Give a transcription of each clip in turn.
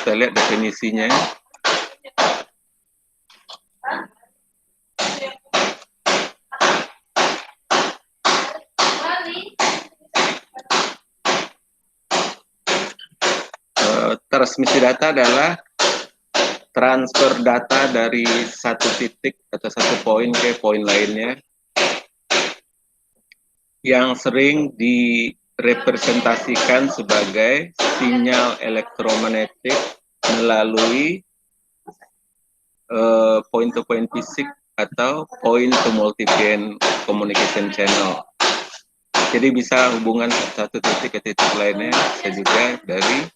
Kita lihat definisinya. Transmisi data adalah transfer data dari satu titik atau satu poin ke poin lainnya, yang sering direpresentasikan sebagai sinyal elektromagnetik melalui point-to-point fisik atau point-to-multipoint communication channel. Jadi bisa hubungan satu titik ke titik lainnya, bisa juga dari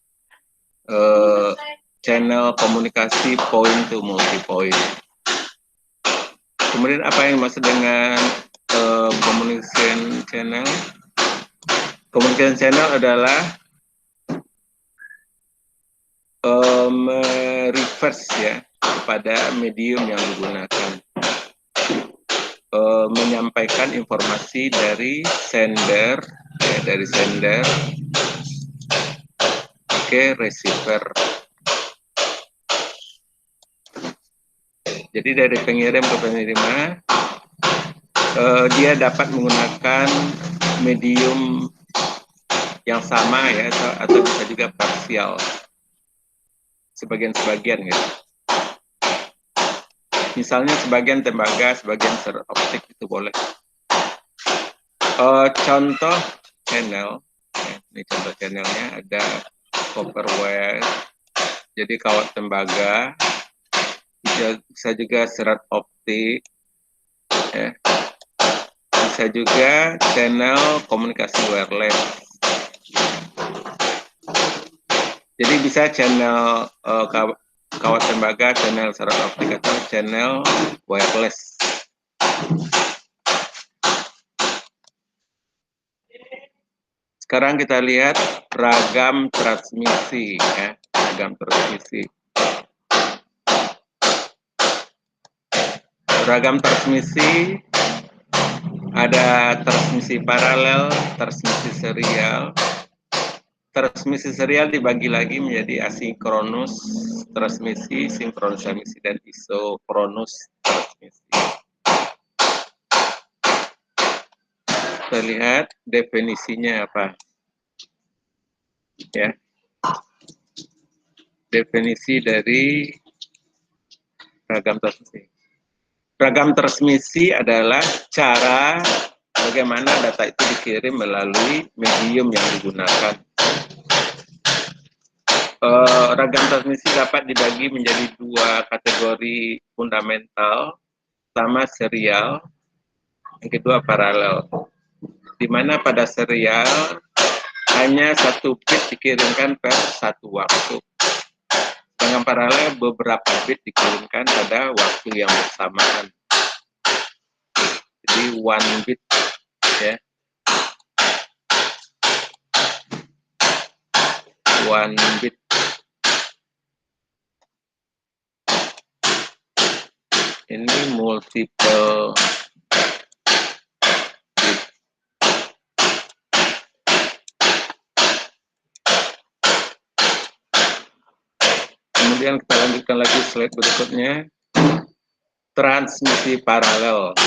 channel komunikasi point-to-multipoint. Kemudian apa yang dimaksud dengan communication channel? Communication channel adalah reverse ya kepada medium yang digunakan, menyampaikan informasi dari sender ke receiver. Jadi dari pengirim ke penerima, dia dapat menggunakan medium yang sama ya, atau bisa juga parsial, sebagian-sebagian gitu. Misalnya sebagian tembaga, sebagian serat optik, itu boleh. Contoh channel, ini contoh channelnya, ada copper wire, jadi kawat tembaga, bisa juga serat optik, ya. Bisa juga channel komunikasi wireless. Jadi bisa channel kawat tembaga, channel serat optik, atau channel wireless. Sekarang kita lihat ragam transmisi ya, ragam transmisi. Ragam transmisi ada transmisi paralel, transmisi serial. Transmisi serial dibagi lagi menjadi asinkronus transmisi, sinkronus transmisi, dan isokronus transmisi. Kita lihat definisinya apa. Ya. Definisi dari ragam transmisi. Ragam transmisi adalah cara bagaimana data itu dikirim melalui medium yang digunakan. Ragam transmisi dapat dibagi menjadi dua kategori fundamental. Pertama serial, yang kedua paralel. Di mana pada serial hanya satu bit dikirimkan per satu waktu. Dengan paralel beberapa bit dikirimkan pada waktu yang bersamaan. Jadi one bit ya. One bit. Ini multiple bit. Kemudian kita lanjutkan lagi slide berikutnya. Transmisi paralel.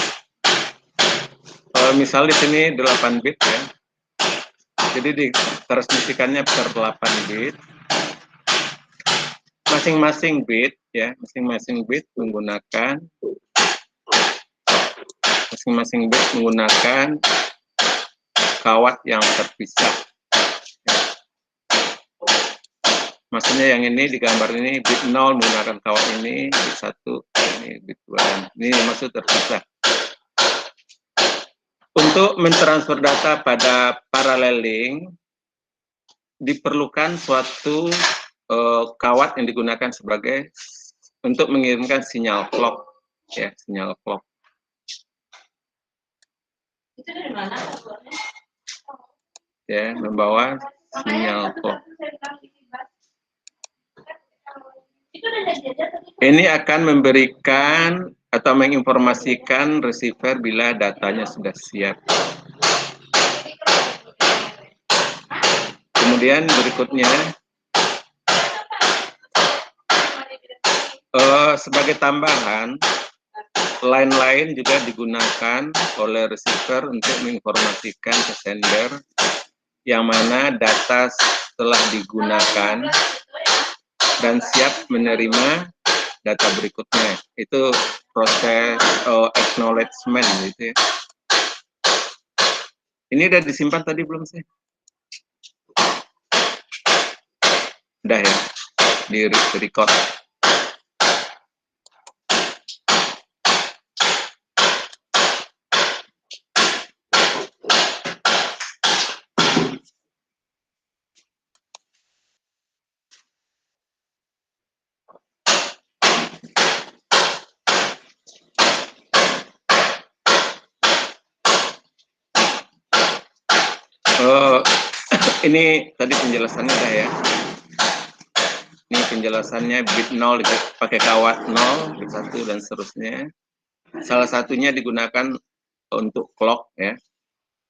Misal di sini 8 bit ya. Jadi ditransmisikannya per 8 bit. Masing-masing bit ya, masing-masing bit menggunakan kawat yang terpisah. Maksudnya yang ini di gambar ini bit 0 menggunakan kawat ini, bit 1, ini bit 2. Ini maksud terpisah. Untuk mentransfer data pada parallel link diperlukan suatu kawat yang digunakan sebagai untuk mengirimkan sinyal clock ya, sinyal clock. Itu dari mana? Ya, membawa sinyal clock. Ini akan memberikan atau menginformasikan receiver bila datanya sudah siap. Kemudian berikutnya sebagai tambahan, line lain juga digunakan oleh receiver untuk menginformasikan ke sender yang mana data telah digunakan dan siap menerima data berikutnya. Itu proses acknowledgement gitu ya. Ini udah disimpan tadi belum sih? Udah ya, di record. Oh, ini tadi penjelasannya udah ya. Ini penjelasannya bit 0 pakai kawat 0, bit 1 dan seterusnya. Salah satunya digunakan untuk clock ya.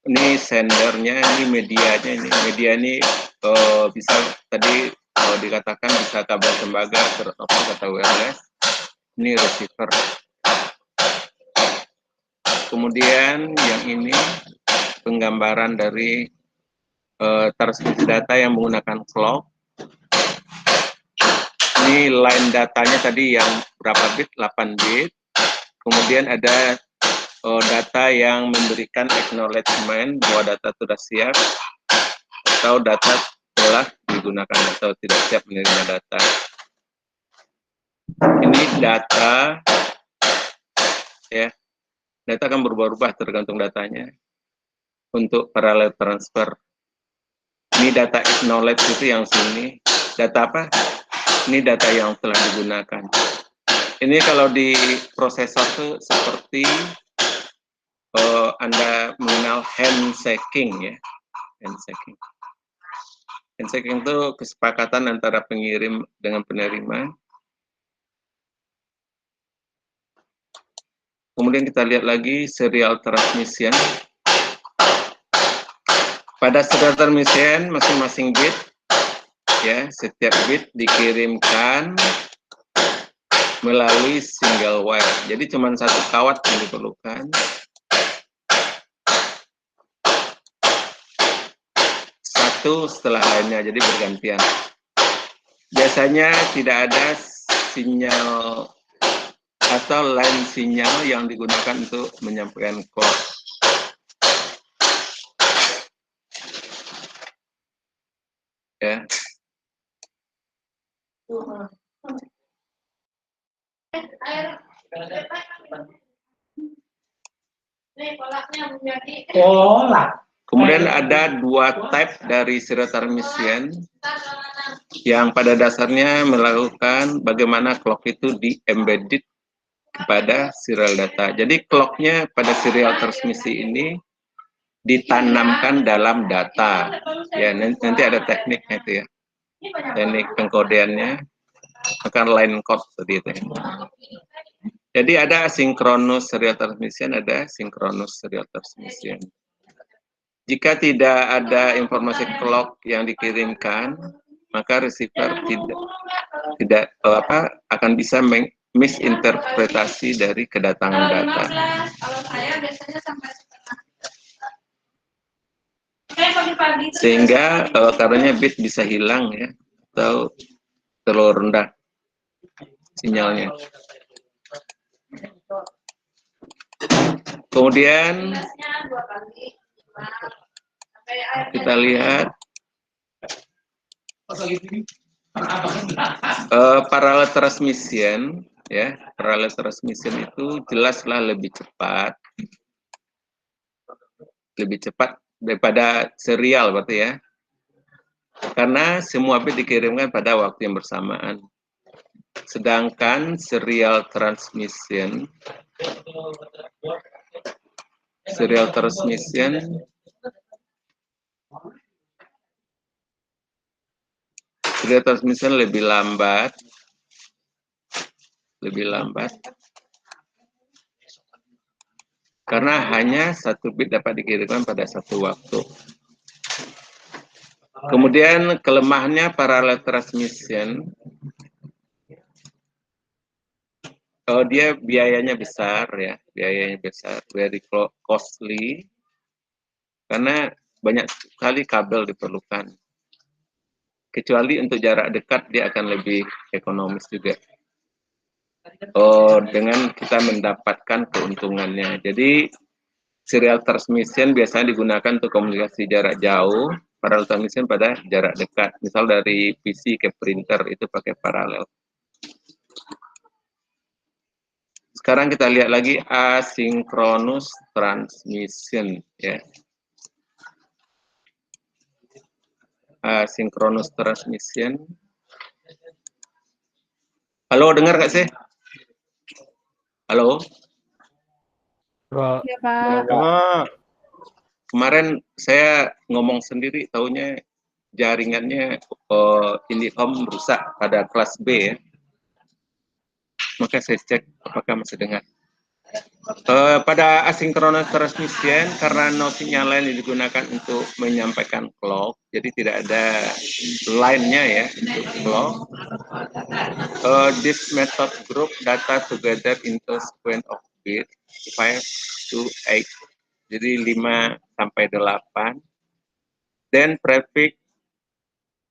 Ini sendernya, ini medianya, ini media ini bisa tadi dikatakan bisa kabel tembaga atau wireless. Ini receiver. Kemudian yang ini penggambaran dari transmisi data yang menggunakan clock. Ini line datanya tadi yang berapa bit? 8 bit. Kemudian ada data yang memberikan acknowledgement bahwa data sudah siap atau data telah digunakan atau tidak siap menerima data. Ini data ya. Data akan berubah-ubah tergantung datanya. Untuk parallel transfer. Ini data acknowledge itu yang sini. Data apa? Ini data yang telah digunakan. Ini kalau di prosesor itu seperti Anda mengenal handshaking ya. Handshaking. Handshaking itu kesepakatan antara pengirim dengan penerima. Kemudian kita lihat lagi serial transmission. Pada serial transmission masing-masing bit ya, setiap bit dikirimkan melalui single wire. Jadi cuma satu kawat yang diperlukan. Satu setelah lainnya, jadi bergantian. Biasanya tidak ada sinyal atau line sinyal yang digunakan untuk menyampaikan clock. Ya. Kemudian ada dua type dari serial transmission yang pada dasarnya melakukan bagaimana clock itu di-embedded kepada serial data. Jadi clocknya pada serial transmisi ini ditanamkan dalam data. Ya, nanti ada tekniknya itu ya. Teknik pengkodeannya akan line code seperti itu. Jadi ada asynchronous serial transmission, ada synchronous serial transmission. Jika tidak ada informasi clock yang dikirimkan, maka receiver tidak akan bisa misinterpretasi dari kedatangan data. Sehingga karenanya bit bisa hilang ya, atau terlalu rendah sinyalnya. Kemudian kita lihat parallel transmission ya, parallel transmission itu jelaslah lebih cepat daripada serial berarti ya, karena semua bit dikirimkan pada waktu yang bersamaan. Sedangkan serial transmission lebih lambat karena hanya satu bit dapat dikirimkan pada satu waktu. Kemudian kelemahannya parallel transmission dia biayanya besar ya, biayanya besar, very costly, karena banyak sekali kabel diperlukan. Kecuali untuk jarak dekat dia akan lebih ekonomis juga. Dengan kita mendapatkan keuntungannya. Jadi serial transmission biasanya digunakan untuk komunikasi jarak jauh, parallel transmission pada jarak dekat. Misal dari PC ke printer itu pakai paralel. Sekarang kita lihat lagi asynchronous transmission ya. Asynchronous transmission. Halo, dengar nggak sih? Halo? Ya, Pak. Kemarin saya ngomong sendiri, taunya jaringannya IndiHome rusak pada kelas B ya. Maka saya cek apakah masih dengar. Pada asynchronous transmission, karena no sinyal lain digunakan untuk menyampaikan clock, jadi tidak ada line-nya ya untuk clock. This method group data together into sequence of bit 5 to 8. Jadi 5 sampai 8. Then prefix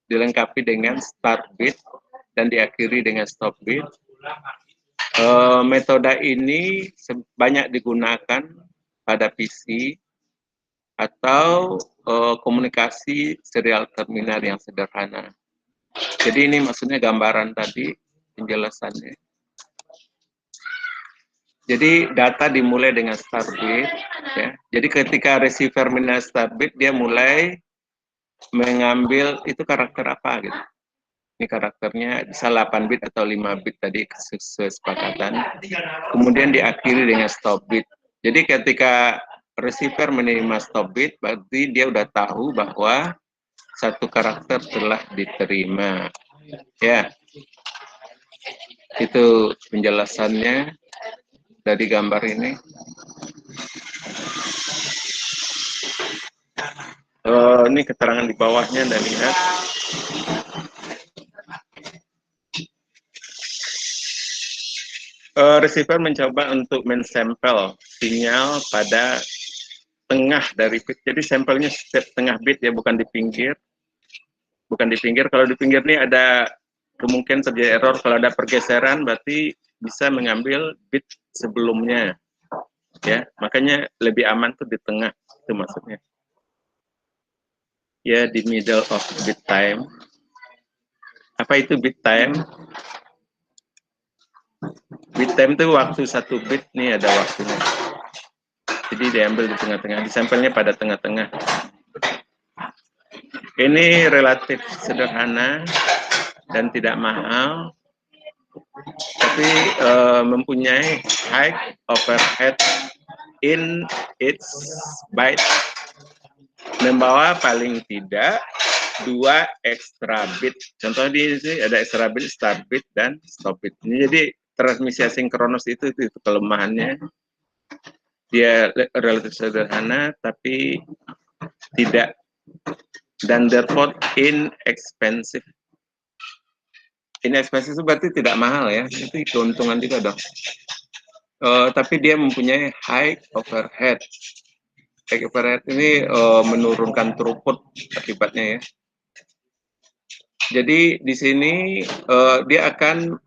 dilengkapi dengan start bit dan diakhiri dengan stop bit. Metode ini banyak digunakan pada PC atau komunikasi serial terminal yang sederhana. Jadi ini maksudnya gambaran tadi, penjelasannya. Jadi data dimulai dengan start bit, ya. Jadi ketika receiver minus start bit, dia mulai mengambil itu karakter apa gitu. Ini karakternya bisa 8 bit atau 5 bit tadi kesepakatan. Kemudian diakhiri dengan stop bit. Jadi ketika receiver menerima stop bit, berarti dia udah tahu bahwa satu karakter telah diterima. Ya, itu penjelasannya dari gambar ini. Ini keterangan di bawahnya Anda lihat. Receiver mencoba untuk mensampel sinyal pada tengah dari bit. Jadi sampelnya setiap tengah bit ya, bukan di pinggir. Bukan di pinggir. Kalau di pinggir ini ada kemungkinan terjadi error. Kalau ada pergeseran berarti bisa mengambil bit sebelumnya. Ya, makanya lebih aman tuh di tengah, itu maksudnya. Ya, di middle of bit time. Apa itu bit time? Bit time itu waktu satu bit nih, ada waktunya. Jadi diambil di tengah-tengah, disampelnya pada tengah-tengah. Ini relatif sederhana dan tidak mahal, tapi mempunyai high overhead in its byte, membawa paling tidak 2 extra bit. Contohnya di sini ada extra bit, start bit, dan stop bit. Ini jadi transmisi asinkronus itu kelemahannya. Dia relatif sederhana, tapi tidak, dan therefore inexpensive. Inexpensive itu berarti tidak mahal ya, itu keuntungan juga dong. Tapi dia mempunyai high overhead. High overhead ini menurunkan throughput akibatnya ya. Jadi di sini dia akan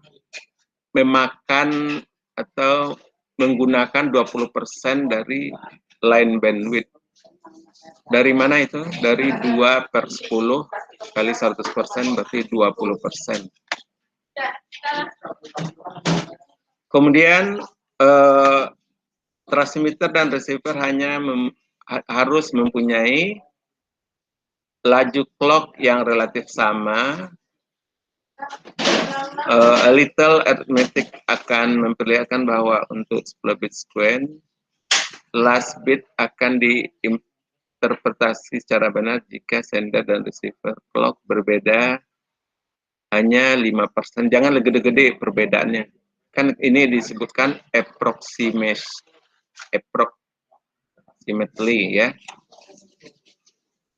memakan atau menggunakan 20% dari line bandwidth. Dari mana itu? Dari 2/10 kali 100% berarti 20%. Kemudian transmitter dan receiver hanya harus mempunyai laju clock yang relatif sama. A little arithmetic akan memperlihatkan bahwa untuk 10 bit sequence, last bit akan diinterpretasi secara benar jika sender dan receiver clock berbeda hanya 5%. Jangan gede-gede perbedaannya. Kan ini disebutkan approximately ya.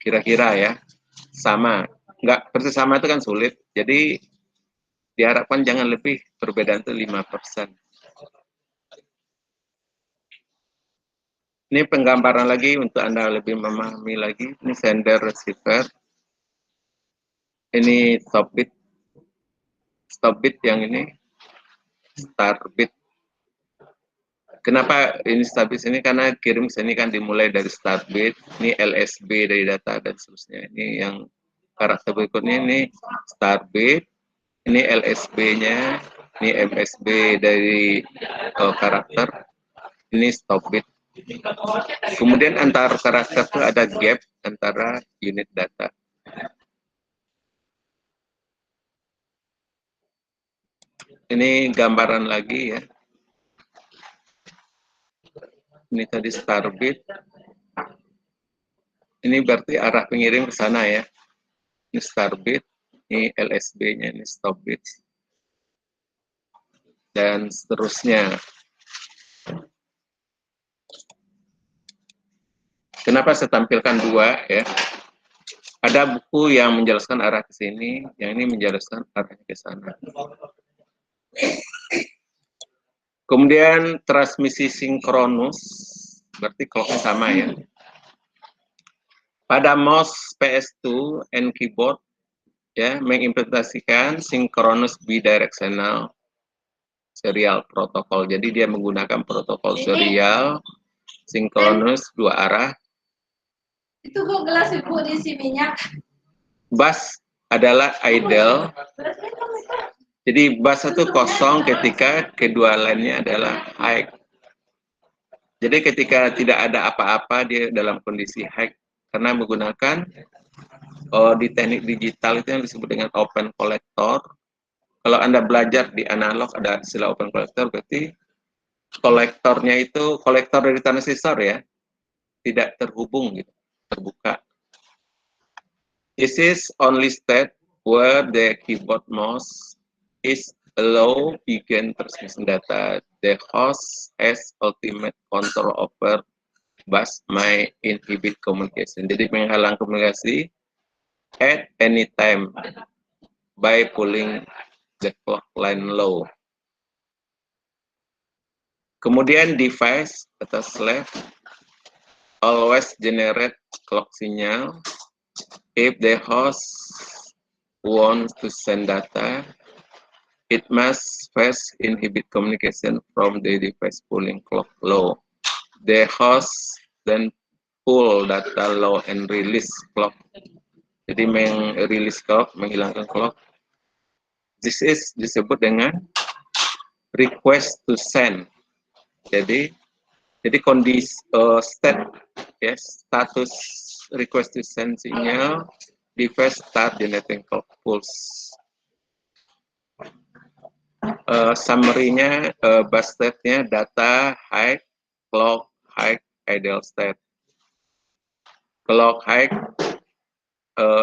Kira-kira ya. Sama. Enggak, persis sama itu kan sulit. Jadi diharapkan jangan lebih perbedaan itu 5%. Ini penggambaran lagi untuk Anda lebih memahami lagi. Ini sender receiver. Ini stop bit. Stop bit yang ini start bit. Kenapa ini start bit ini? Karena kirim sini kan dimulai dari start bit. Ini LSB dari data dan seterusnya. Ini yang karakter berikutnya ini start bit. Ini LSB-nya. Ini MSB dari karakter. Ini stop bit. Kemudian antar karakter itu ada gap antara unit data. Ini gambaran lagi ya. Ini tadi start bit. Ini berarti arah pengirim ke sana ya. Ini start bit, ini LSB-nya, ini stop bit. Dan seterusnya. Kenapa saya tampilkan dua ya? Ada buku yang menjelaskan arah ke sini, yang ini menjelaskan arah ke sana. Kemudian transmisi sinkronus, berarti clock-nya sama ya. Pada mouse PS2 and keyboard ya mengimplementasikan sinkronus bidirectional serial protokol. Jadi dia menggunakan protokol serial sinkronus dua arah. Itu kok gelas ibu diisi minyak. Bus adalah idle. Jadi bus itu kosong ketika kedua lainnya adalah high. Jadi ketika tidak ada apa-apa dia dalam kondisi high karena menggunakan di teknik digital itu yang disebut dengan open collector. Kalau Anda belajar di analog ada istilah open collector, berarti kolektornya itu kolektor dari transistor ya, tidak terhubung gitu, terbuka. This is only state where the keyboard mouse is allow begin transmission data. The host has ultimate control over bus may inhibit communication. Jadi menghalang komunikasi at any time by pulling the clock line low. Kemudian device atas left always generate clock signal if the host wants to send data. It must first inhibit communication from the device pulling clock low. The host then pull data low and release clock. Jadi merilis clock, menghilangkan clock. This is disebut dengan request to send. Jadi kondisi status request to send signal device start generating clock pulse. Summary-nya bus state-nya data high, clock high, idle state. Clock high,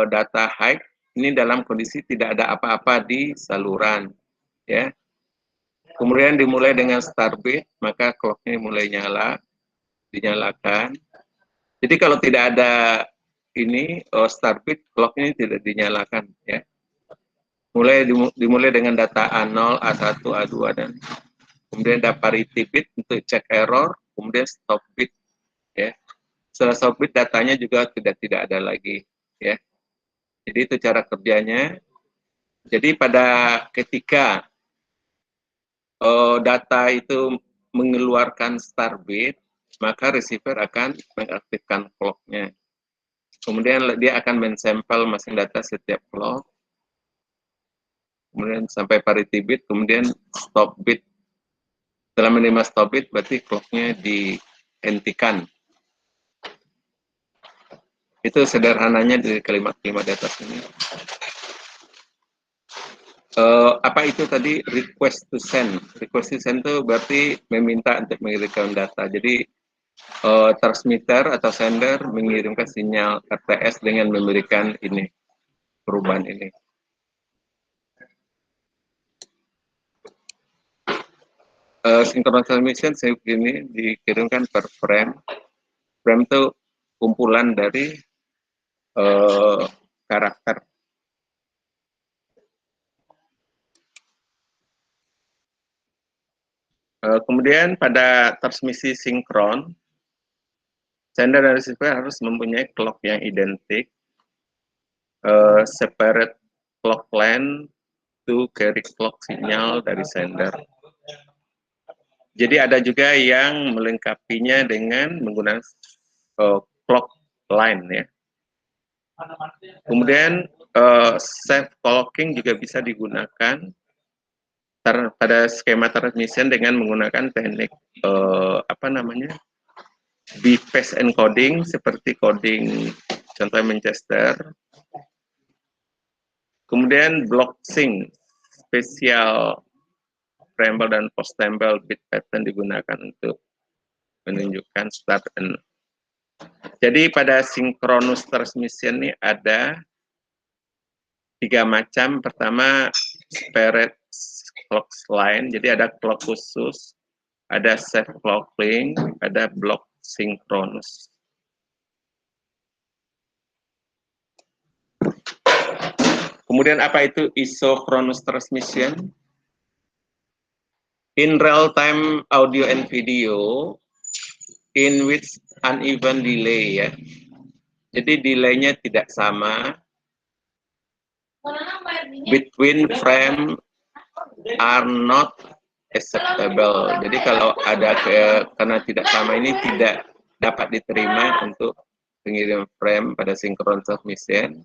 data high ini dalam kondisi tidak ada apa-apa di saluran ya. Kemudian dimulai dengan start bit, maka clock-nya mulai dinyalakan. Jadi kalau tidak ada ini start bit, clock-nya tidak dinyalakan ya. Dimulai dengan data A0, A1, A2 dan kemudian ada parity bit untuk cek error, kemudian stop bit ya. Setelah stop bit datanya juga tidak ada lagi ya. Jadi itu cara kerjanya. Jadi pada ketika data itu mengeluarkan start bit, maka receiver akan mengaktifkan clock-nya. Kemudian dia akan mensampel masing data setiap clock. Kemudian sampai parity bit, kemudian stop bit. Setelah menerima stop bit, berarti clock-nya dihentikan. Itu sederhananya dari kalimat-kalimat di atas ini. Apa itu tadi request to send? Request to send itu berarti meminta untuk mengirimkan data. Jadi transmitter atau sender mengirimkan sinyal RTS dengan memberikan ini perubahan ini. Synchronous transmission ini dikirimkan per frame. Frame itu kumpulan dari karakter. Kemudian pada transmisi sinkron, Sender dan receiver harus mempunyai clock yang identik, separate clock length to carry clock signal dari sender. Jadi ada juga yang melengkapinya dengan menggunakan clock line ya. Kemudian safe clocking juga bisa digunakan pada skema transmission dengan menggunakan teknik B-phase encoding seperti coding contoh Manchester. Kemudian block sync spesial preamble dan post temple bit pattern digunakan untuk menunjukkan start and. Jadi pada synchronous transmission ini ada 3 macam. Pertama separate clock line, jadi ada clock khusus, ada safe clocking, ada block synchronous. Kemudian apa itu isochronous transmission? In real-time audio and video, in which uneven delay ya. Jadi delaynya tidak sama. Between frame are not acceptable. Jadi kalau ada karena tidak sama ini tidak dapat diterima untuk pengirim frame pada synchronous transmission.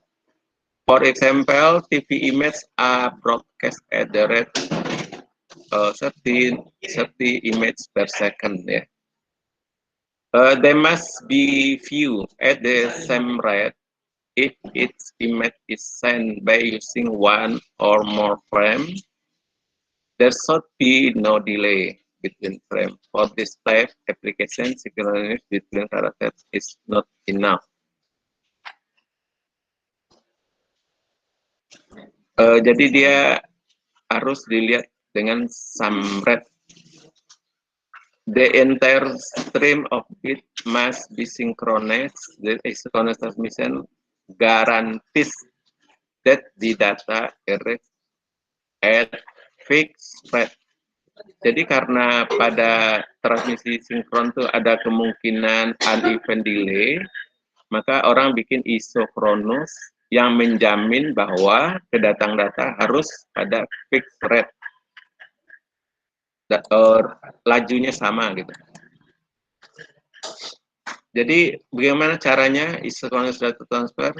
For example, TV image are broadcast at the rate 30 image per second ya. They must be viewed at the same rate if its image is sent by using one or more frames. There should be no delay between frames. For this type application, synchronous between characters is not enough. Jadi dia harus dilihat dengan some rate. The entire stream of bit must be synchronized. The asynchronous transmission guarantees that the data arrives at fixed rate. Jadi karena pada transmisi sinkron itu ada kemungkinan uneven delay, maka orang bikin isochronous yang menjamin bahwa kedatang data harus pada fixed rate. Lajunya sama gitu. Jadi bagaimana caranya isochronous data transfer?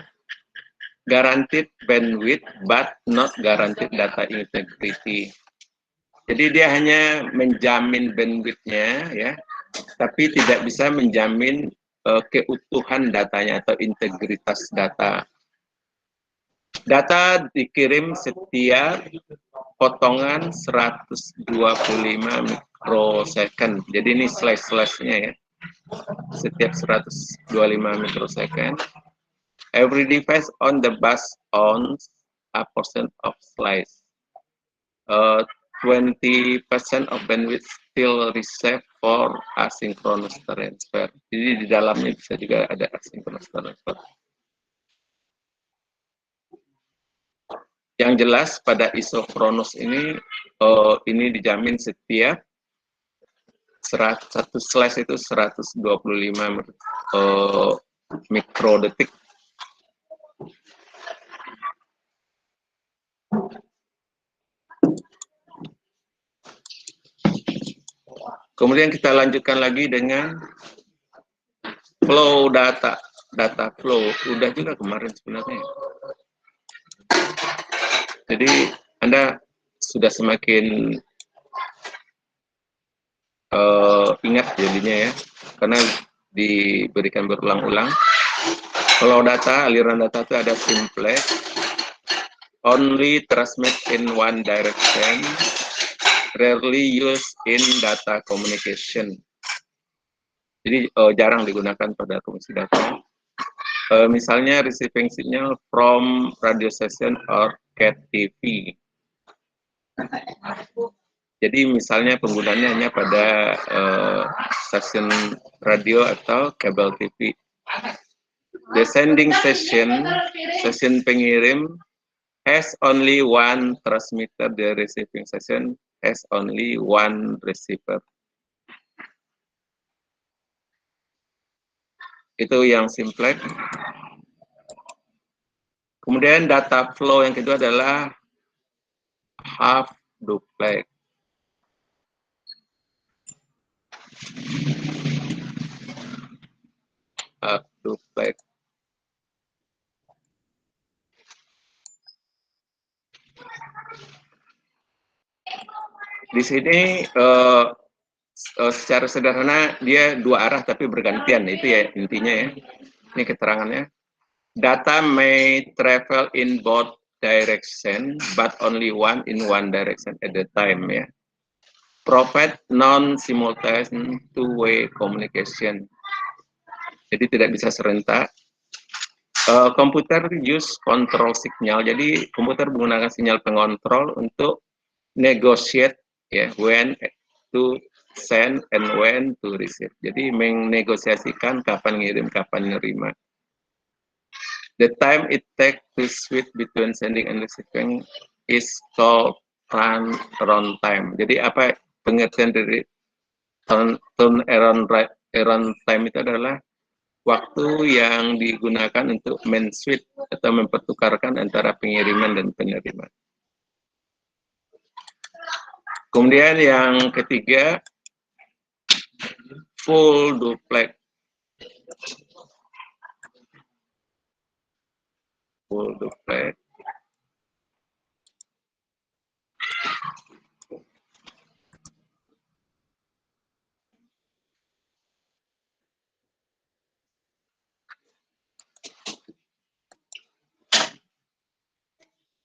Guaranteed bandwidth but not guaranteed data integrity. Jadi dia hanya menjamin bandwidthnya ya, tapi tidak bisa menjamin keutuhan datanya atau integritas data. Data dikirim setiap potongan 125 mikrosecond. Jadi ini slash-slashnya ya. Setiap 125 mikrosecond. Every device on the bus owns a percent of slice. 20% of bandwidth still reserved for asynchronous transfer. Jadi di dalamnya bisa juga ada asynchronous transfer. Yang jelas pada isochronous ini dijamin setiap satu slice itu 125 mikrodetik. Kemudian kita lanjutkan lagi dengan flow data flow. Udah juga kemarin sebenarnya. Jadi Anda sudah semakin ingat jadinya ya, karena diberikan berulang-ulang. Flow data, aliran data itu ada simplex, only transmit in one direction, rarely used in data communication. Jadi jarang digunakan pada komunikasi data. Misalnya receiving signal from radio station or cat TV. Jadi misalnya penggunaannya hanya pada stasiun radio atau kabel TV. The sending station, stasiun pengirim, has only one transmitter. The receiving station has only one receiver. Itu yang simplex. Kemudian data flow yang kedua adalah half duplex. Half duplex. Di sini secara sederhana dia dua arah tapi bergantian, itu ya intinya ya. Ini keterangannya. Data may travel in both direction, but only in one direction at a time ya. Provide non-simultaneous two-way communication. Jadi tidak bisa serentak. Komputer use control signal. Jadi komputer menggunakan sinyal pengontrol untuk negotiate ya, when to send and when to receive. Jadi menegosiasikan kapan ngirim, kapan nerima. The time it takes to switch between sending and receiving is called runtime. Jadi apa pengertian dari turnaround time itu adalah waktu yang digunakan untuk men-switch atau mempertukarkan antara pengiriman dan penerimaan. Kemudian yang ketiga, full duplex. Full duplex.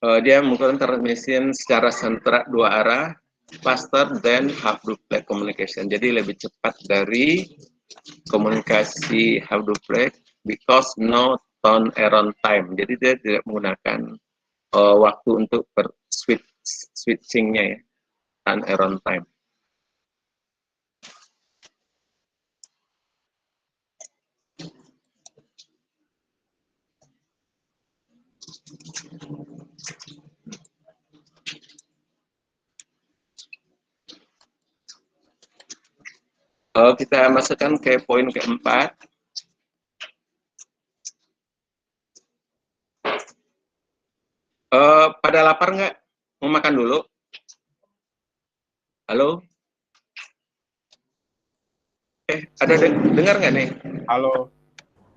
Dia menggunakan transmission secara sentral dua arah, faster than half duplex communication. Jadi lebih cepat dari komunikasi half duplex because no turnaround time. Jadi dia tidak menggunakan waktu untuk switchingnya ya, turnaround time. Kita masukkan ke poin keempat. Pada lapar nggak? Mau makan dulu? Halo? Ada dengar nggak nih? Halo.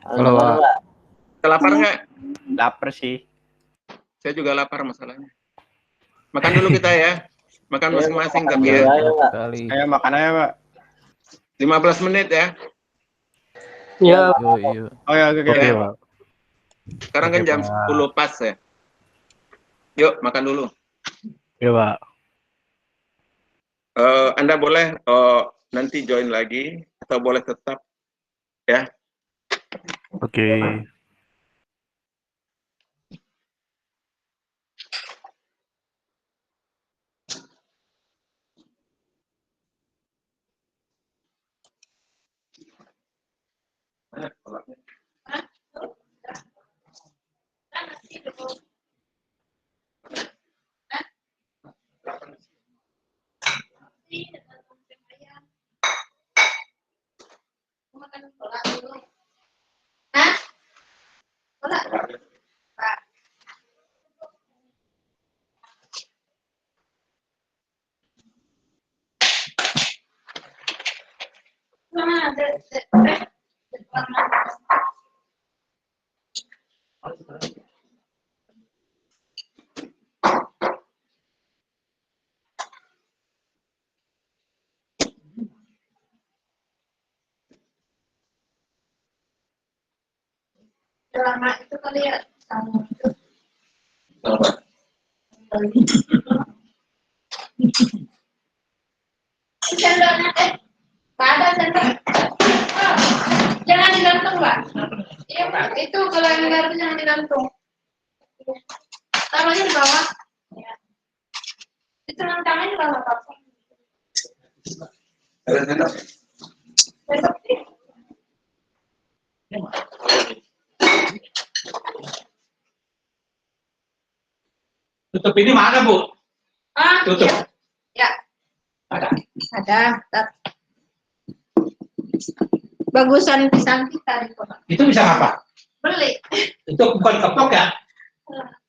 Halo, Pak. Lapar nggak? Lapar sih. Saya juga lapar masalahnya. Makan dulu kita ya. Makan masing-masing tapi ya. Ayo makan aja, Pak. 15 menit ya. Iya. Oh ya, oke, Pak. Sekarang kan jam 10 pas ya. Yuk, makan dulu. Iya, Pak. Anda boleh nanti join lagi atau boleh tetap ya. Oke. Drama itu kali ya, kamu itu. Sendoknya ada sendok. Oh, jangan digantung, Pak. Iya, Pak. Itu kalau yang itu jangan digantung. Taruhnya di bawah. Ya. Itu tangannya di bawah, Pak. Ada sendok. Tutup ini mana, Bu? Tutup. Ya. Ada. Ada. Bagusan pisang kita di kota. Itu bisa apa? Beli. Itu bukan keplok ya?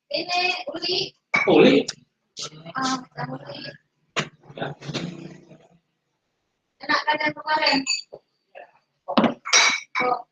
Ini uli. Uli. Uli. Ya. Enak kan yang kemarin? Oh.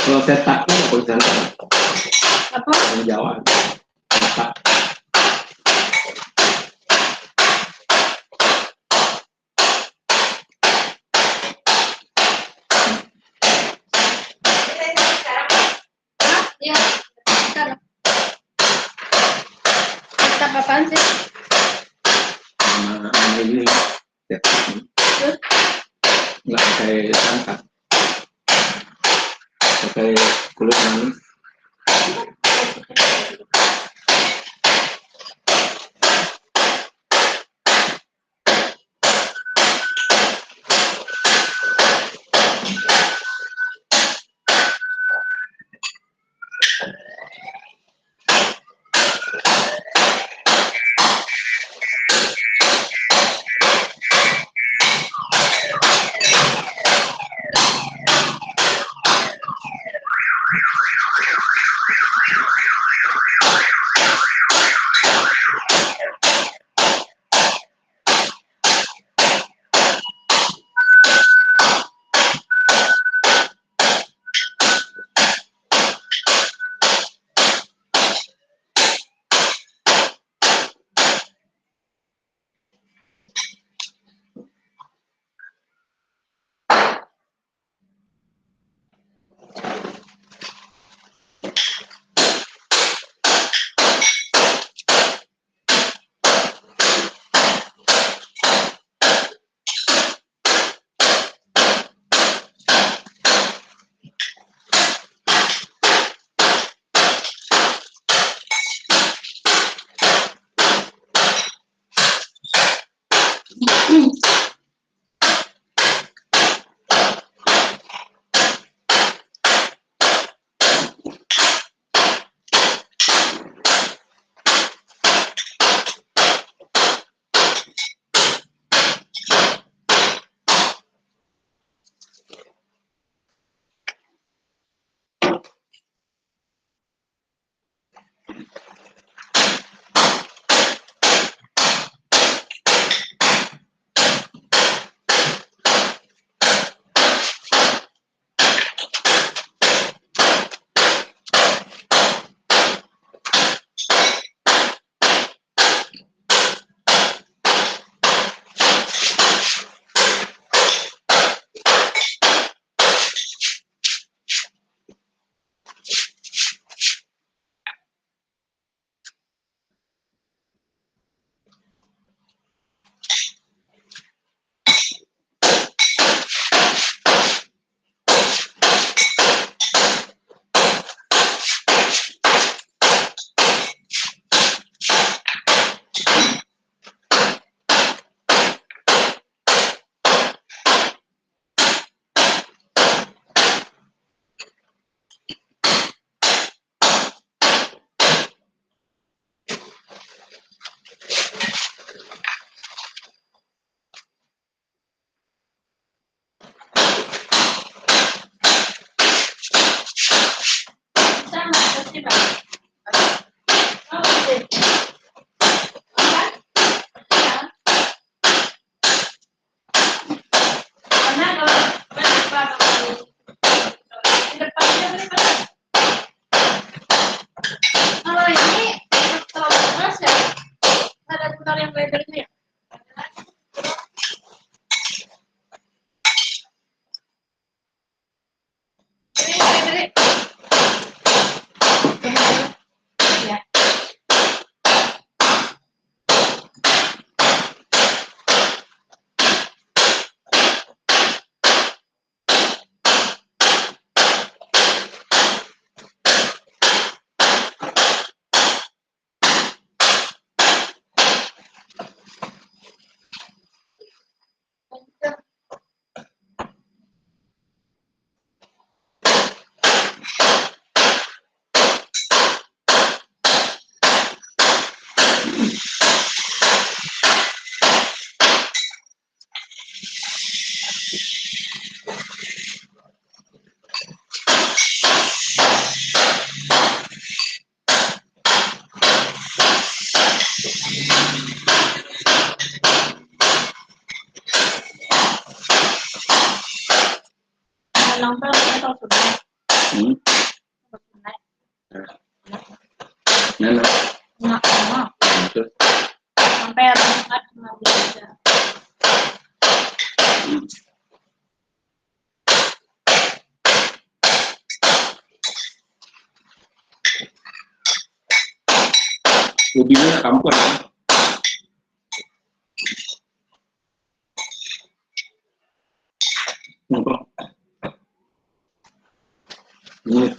Kalau cetaknya apa bisa? Apa? Yang Jawa. Cetak. Ya. Sekarang. Kita apaan sih? Sama ini cetak. Terus? Nggak pakai santan. Pakai kulit manis. lebarnya. Ini. Ya. Nonton atau sudah? Enak. Sampai Jumat aja. Ubinya kampung ya. Ini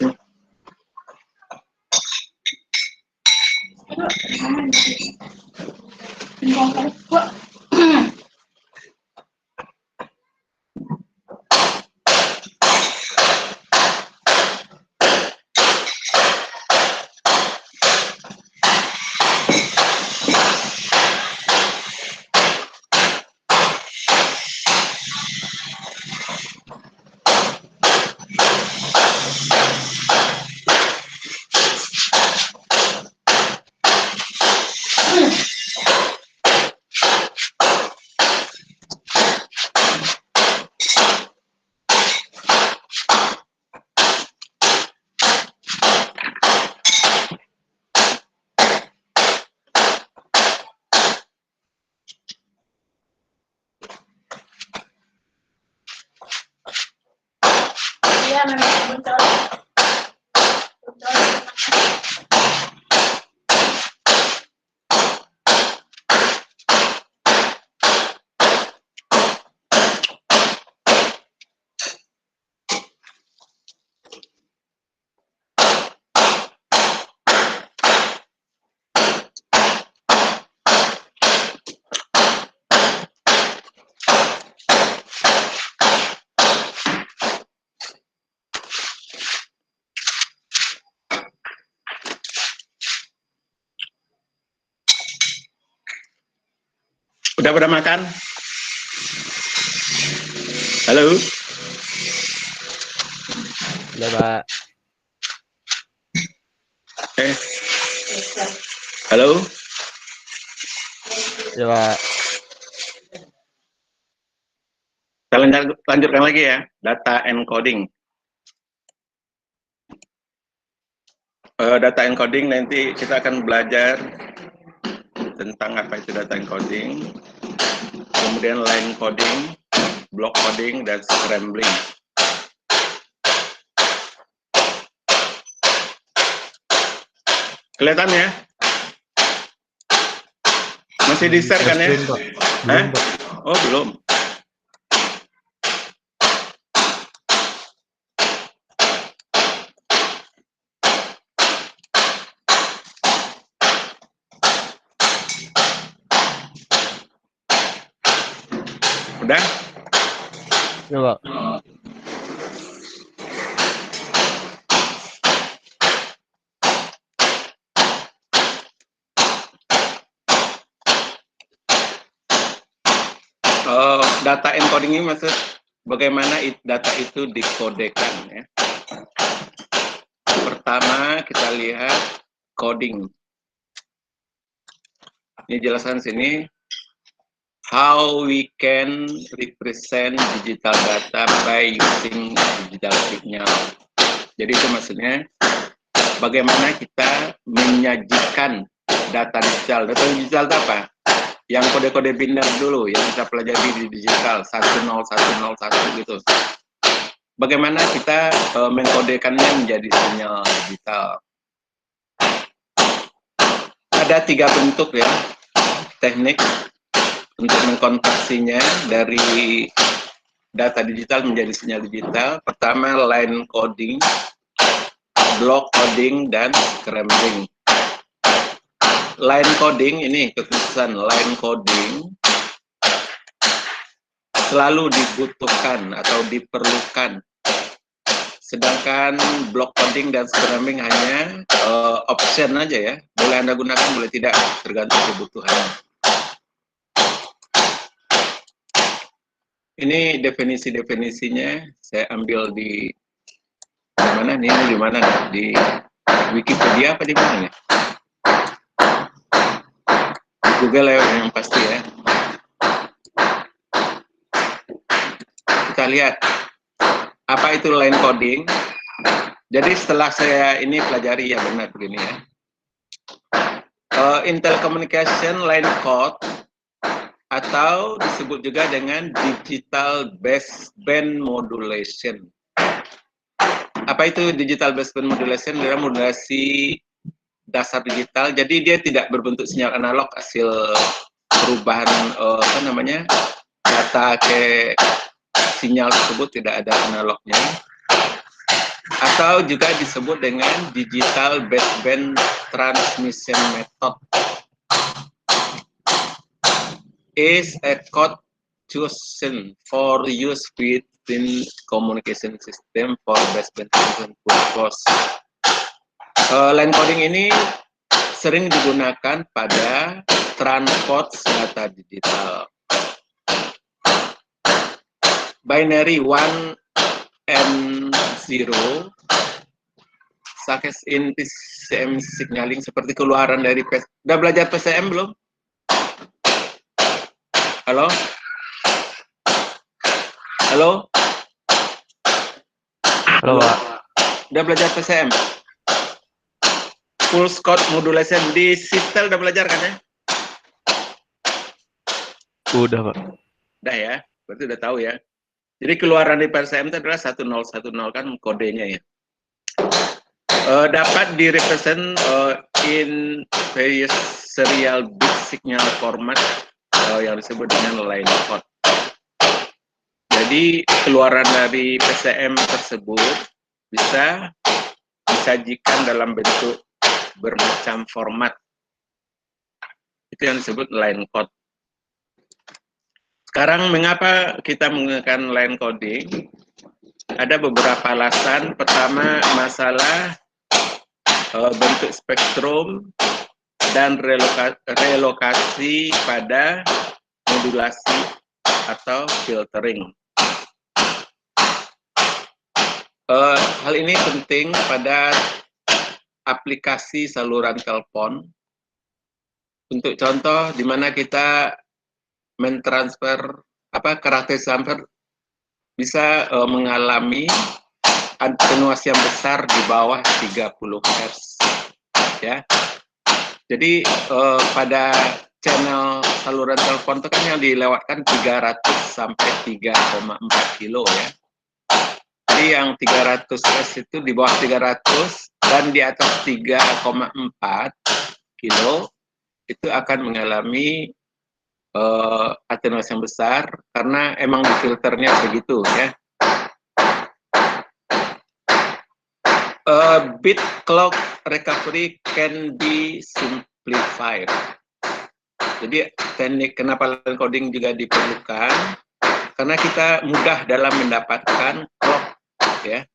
Iya, memang muncul. Udah pada makan? Halo? Udah, Pak. Halo? Ya, Pak. Kita lanjutkan lagi ya, data encoding. Data encoding nanti kita akan belajar tentang apa itu data encoding, kemudian line coding, block coding, dan scrambling. Kelihatan ya? Masih di-share kan ya? Belum, Pak. Belum, Pak. Oh, belum. Udah? Ya, Pak. Data encoding ini maksud bagaimana data itu dikodekan ya. Pertama kita lihat coding. Ini jelaskan sini how we can represent digital data by using digital signal. Jadi itu maksudnya bagaimana kita menyajikan data digital. Data digital itu apa? yang kode-kode biner dulu yang kita pelajari di digital 10101 gitu. Bagaimana kita mengkodekannya menjadi sinyal digital. Ada 3 bentuk ya teknik untuk mengkonversinya dari data digital menjadi sinyal digital. Pertama line coding, block coding, dan scrambling. Line coding ini kekhususan line coding selalu dibutuhkan atau diperlukan. Sedangkan block coding dan scrambling hanya option aja ya. Boleh Anda gunakan, boleh tidak, tergantung kebutuhan. Ini definisi-definisinya saya ambil di mana nih? Ini di mana nih? Di Wikipedia apa di mana nih? Di Google ya yang pasti ya. Kita lihat apa itu line coding. Jadi setelah saya ini pelajari ya benar begini ya. Intel Communication Line Code atau disebut juga dengan Digital Baseband Modulation. Apa itu Digital Baseband Modulation? Dia modulasi dasar digital, jadi dia tidak berbentuk sinyal analog hasil perubahan apa namanya data ke sinyal tersebut, tidak ada analognya. Atau juga disebut dengan Digital Baseband Transmission Method. Is a code chosen for use within communication system for baseband transmission purpose. Line coding ini sering digunakan pada transport data digital. Binary 1 and 0, such as in PCM signaling, seperti keluaran dari PCM. Udah belajar PCM belum? Halo? Halo? Halo, Pak. Udah belajar PCM? Full Scott Modulation di Sistel udah belajar kan ya? Udah, Pak. Udah ya, berarti udah tahu ya. Jadi keluaran di PCM itu adalah 1010 kan kodenya ya. Dapat direpresent in various serial bit signal format yang disebut dengan line code. Jadi keluaran dari PCM tersebut bisa disajikan dalam bentuk bermacam format. Itu yang disebut line code. Sekarang mengapa kita menggunakan line coding? Ada beberapa alasan. Pertama, masalah bentuk spektrum dan relokasi pada modulasi atau filtering. Hal ini penting pada aplikasi saluran telepon. Untuk contoh, di mana kita mentransfer karakteristik transfer bisa mengalami atenuasi yang besar di bawah 30 Hz ya. Jadi pada channel saluran telepon itu kan yang dilewatkan 300 sampai 3,4 kilo ya. Jadi yang 300 Hz itu di bawah 300 dan di atas 3,4 kilo itu akan mengalami atenuasi yang besar karena emang di filternya segitu ya. Bit clock recovery can be simplified. Jadi teknik kenapa line coding juga diperlukan karena kita mudah dalam mendapatkan clock ya,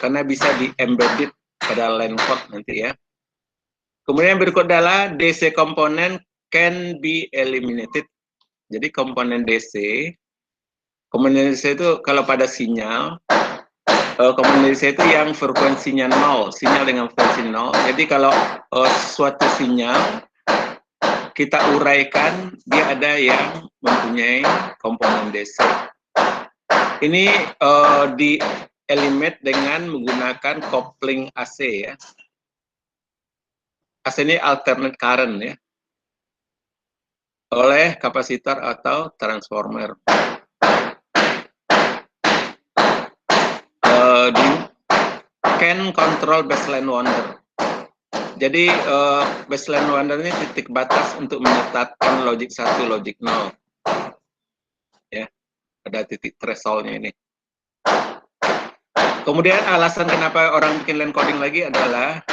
karena bisa di embedded pada line code nanti ya. Kemudian berikut adalah DC component can be eliminated. Jadi komponen DC itu kalau pada sinyal, komponen DC itu yang frekuensinya 0, sinyal dengan frekuensi 0. Jadi kalau suatu sinyal kita uraikan, dia ada yang mempunyai komponen DC. Ini di eliminate dengan menggunakan kopling AC ya. AC ini alternate current ya. oleh kapasitor atau transformer. Can control baseline wonder. Jadi baseline wonder ini titik batas untuk menetapkan logic 1, logic 0. Ya, ada titik thresholdnya ini. Kemudian alasan kenapa orang bikin line coding lagi adalah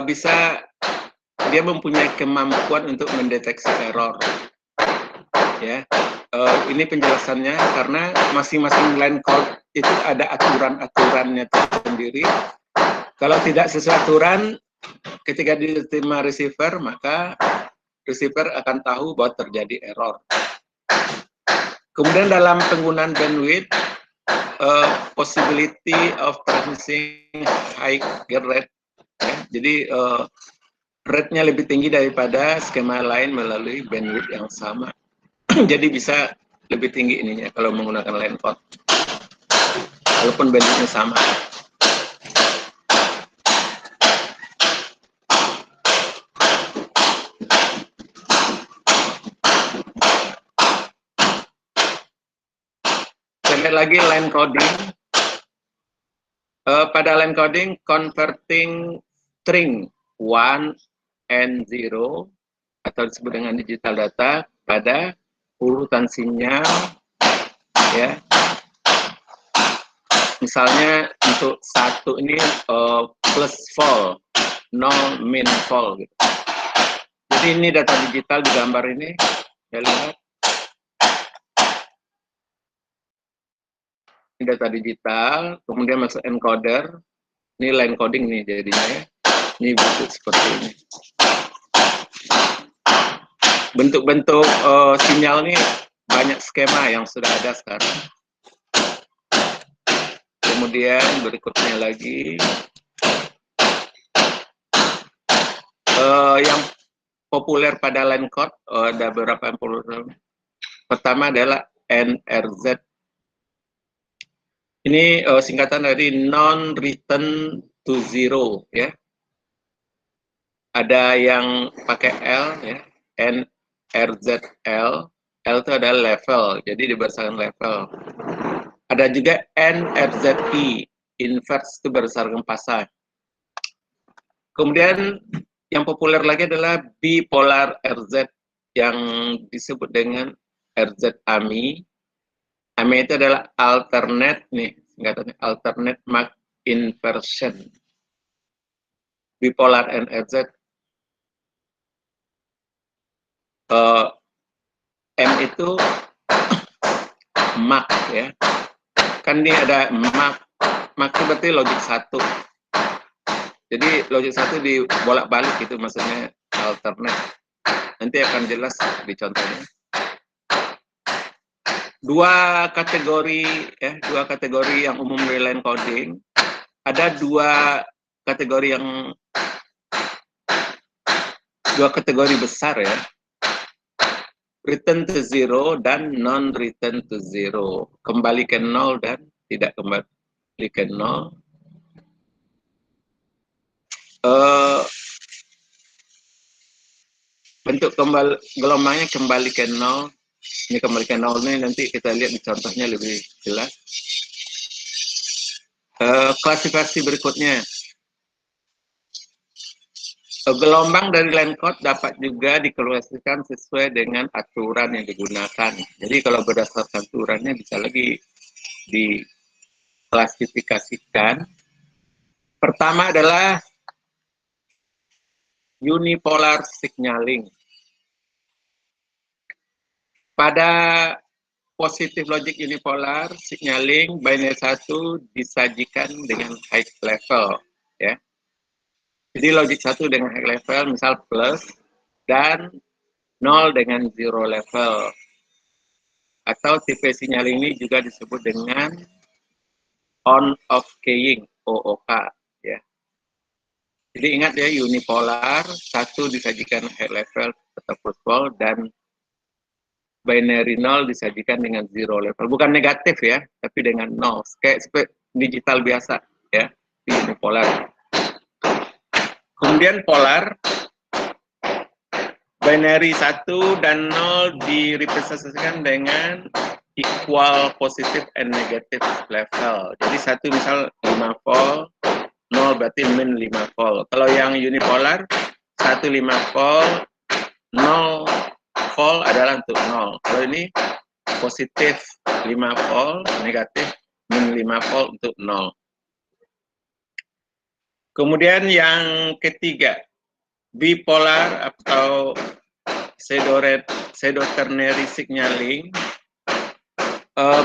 bisa dia mempunyai kemampuan untuk mendeteksi error. Ya, ini penjelasannya karena masing-masing line code itu ada aturan-aturannya tersendiri. Kalau tidak sesuai aturan, ketika diterima receiver, maka receiver akan tahu bahwa terjadi error. Kemudian dalam penggunaan bandwidth, possibility of transmitting higher rate. Ya, jadi rate-nya lebih tinggi daripada skema lain melalui bandwidth yang sama. Jadi bisa lebih tinggi ininya kalau menggunakan line code, walaupun bandwidth-nya sama. Lagi line coding. Pada line coding, converting string 1 and 0 atau disebut dengan digital data pada urutan sinyal, ya. Misalnya untuk 1 ini plus vol, 0 min vol gitu. Jadi ini data digital di gambar ini, ya lihat. Data digital, kemudian masuk encoder, ini line coding nih jadinya ya, ini bentuk seperti ini. Bentuk-bentuk sinyal nih banyak skema yang sudah ada sekarang. Kemudian berikutnya lagi, yang populer pada line code, ada beberapa yang populer. Pertama adalah NRZ. Ini singkatan dari non-return to zero, ya. Ada yang pakai L, ya, NRZL. L itu adalah level, jadi diberdasarkan level. Ada juga NRZI, inverse itu berdasarkan fasa. Kemudian yang populer lagi adalah bipolar RZ, yang disebut dengan RZ AMI. AMI itu adalah alternate nih, singkatannya alternate Mach inversion. Bipolar NRZ. M itu Mach ya. Kan ini ada Mach. Mach itu berarti logic 1. Jadi logic 1 dibolak-balik itu maksudnya alternate. Nanti akan jelas di contohnya. Dua kategori yang umum dari line coding. Ada dua kategori besar ya. Return to zero dan non-return to zero. Kembali ke nol dan tidak kembali ke nol. Bentuk gelombangnya kembali ke nol. Ini kembali ke nol ini nanti kita lihat di contohnya lebih jelas. Klasifikasi berikutnya. Gelombang dari line code dapat juga diklasifikasikan sesuai dengan aturan yang digunakan. Jadi kalau berdasarkan aturannya bisa lagi diklasifikasikan. Pertama adalah unipolar signaling. Pada positif logic unipolar signaling, binary 1 disajikan dengan high level, ya. Jadi logic 1 dengan high level, misal plus, dan 0 dengan zero level. Atau tipe signaling ini juga disebut dengan on-off keying, OOK, ya. Jadi ingat ya, unipolar, 1 disajikan high level atau plus vol, dan binary 0 disajikan dengan zero level. Bukan negatif ya, tapi dengan 0. Kayak digital biasa ya, unipolar. Kemudian polar, binary 1 dan 0 direpresentasikan dengan equal positive and negative level. Jadi 1 misal 5 volt, 0 berarti min 5 volt. Kalau yang unipolar 1 5 volt, 0 volt adalah untuk 0. Kalau ini positif 5 volt, negatif min 5 volt untuk 0. Kemudian yang ketiga, bipolar atau pseudo-ternary signaling.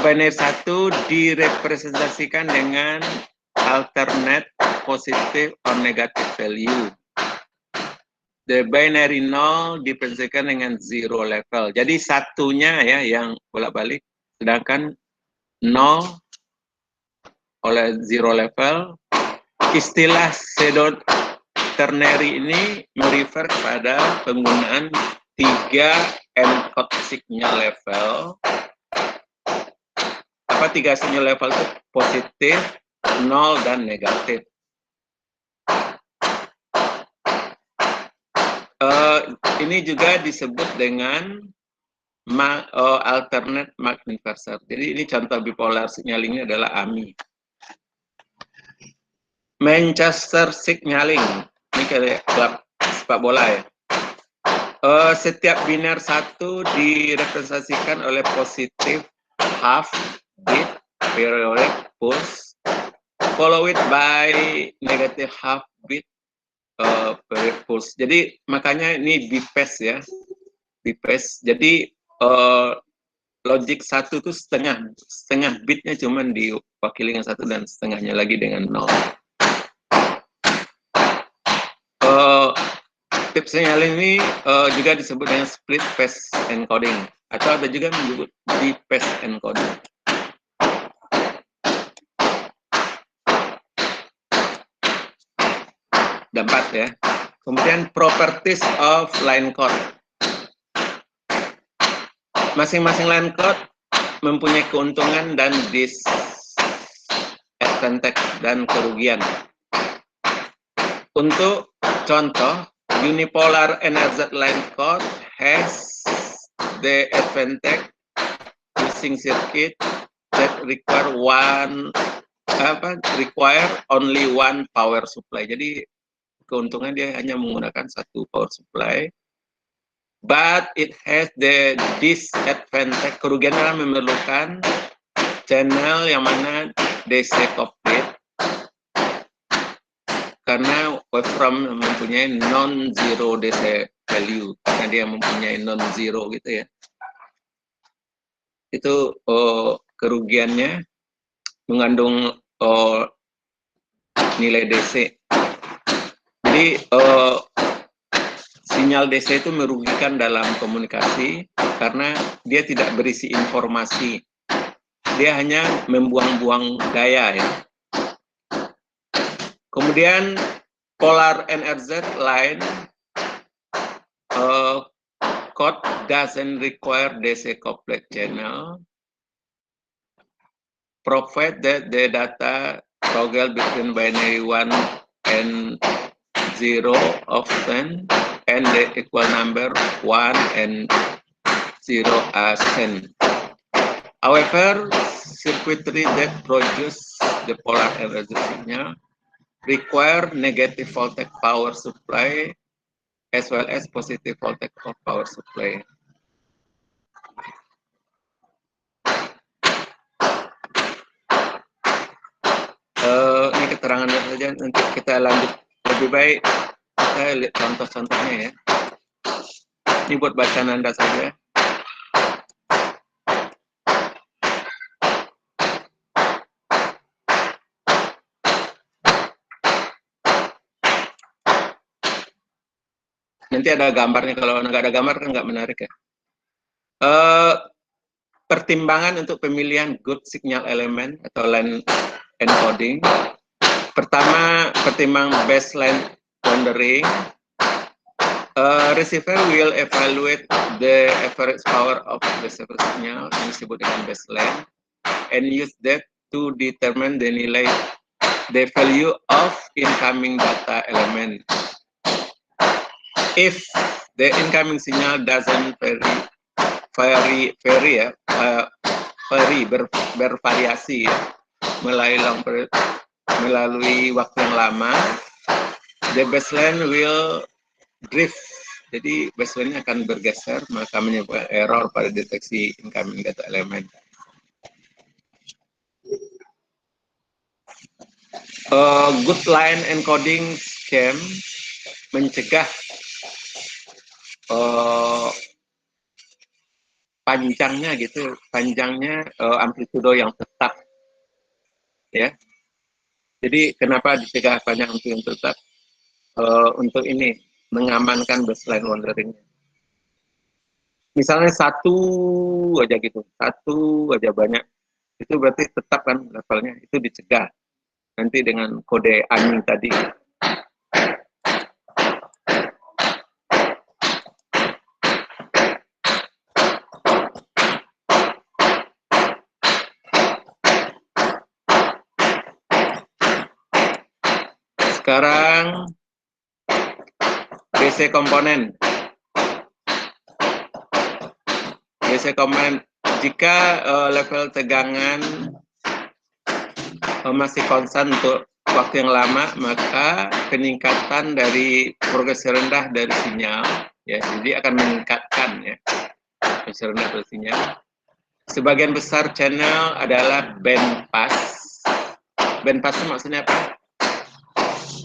Binary 1 direpresentasikan dengan alternate positive or negative value. The binary 0 direpresentasikan dengan 0 level. Jadi satunya ya yang bolak-balik, sedangkan 0 oleh 0 level. Istilah pseudo-ternary ini merefer kepada penggunaan 3 encode signal level. Apa 3 signal level itu? Positif, 0, dan negatif. Ini juga disebut dengan alternate Mach inverter. Jadi ini contoh bipolar signalingnya adalah AMI. Manchester signaling, ini kayak klub sepak bola ya. Setiap biner 1 direpresentasikan oleh positif half beat periodic pulse, followed by negative half beat periodic pulse. Jadi makanya ini bipes ya, bipes. Jadi logic 1 itu setengah bitnya cuman diwakili dengan 1 dan setengahnya lagi dengan 0. Tips signaling ini juga disebut dengan split phase encoding atau ada juga menyebut deep phase encoding. Ada 4 ya. Kemudian properties of line code. Masing-masing line code mempunyai keuntungan dan disadvantage dan kerugian. Untuk contoh, unipolar NRZ line code has the advantage using circuit that require only one power supply. Jadi keuntungan dia hanya menggunakan 1 power supply. But it has the disadvantage, kerugiannya memerlukan channel yang mana DC complete karena waveform mempunyai non-zero DC value, karena dia mempunyai non-zero gitu ya. Itu kerugiannya mengandung nilai DC. Jadi sinyal DC itu merugikan dalam komunikasi karena dia tidak berisi informasi. Dia hanya membuang-buang daya ya. Kemudian polar NRZ line code doesn't require DC couplet channel, provided that the data toggle between binary 1 and 0 often and the equal number 1 and 0 are sent. However, circuitry that produce the polar NRZ signal require negative voltage power supply as well as positive voltage power supply. Ini keterangan saja, nanti kita lanjut. Lebih baik kita lihat contoh-contohnya ya. Ini buat bacaan Anda saja. Nanti ada gambarnya, kalau nggak ada gambar kan nggak menarik ya. Pertimbangan untuk pemilihan good signal element atau line encoding. Pertama, pertimbang baseline pondering. Receiver will evaluate the average power of the receiver signal, yang disebut dengan baseline, and use that to determine the value of incoming data element. If the incoming signal doesn't vary ya, bervariasi ya, melalui waktu yang lama. The baseline will drift, jadi baseline akan bergeser, maka menyebabkan error pada deteksi incoming data elemen. Good line encoding scheme mencegah panjangnya amplitudo yang tetap, ya. Jadi kenapa dicegah panjang amplitudo yang tetap? Untuk ini mengamankan baseline wandering. Misalnya satu aja banyak, itu berarti tetap kan levelnya, itu dicegah nanti dengan kode ANI tadi. Sekarang DC komponen. Jika level tegangan masih konstan untuk waktu yang lama, maka peningkatan dari progresi rendah dari sinyal, ya, jadi akan meningkatkan ya progresi rendah dari sinyal. Sebagian besar channel adalah band pass. Band pass itu maksudnya apa?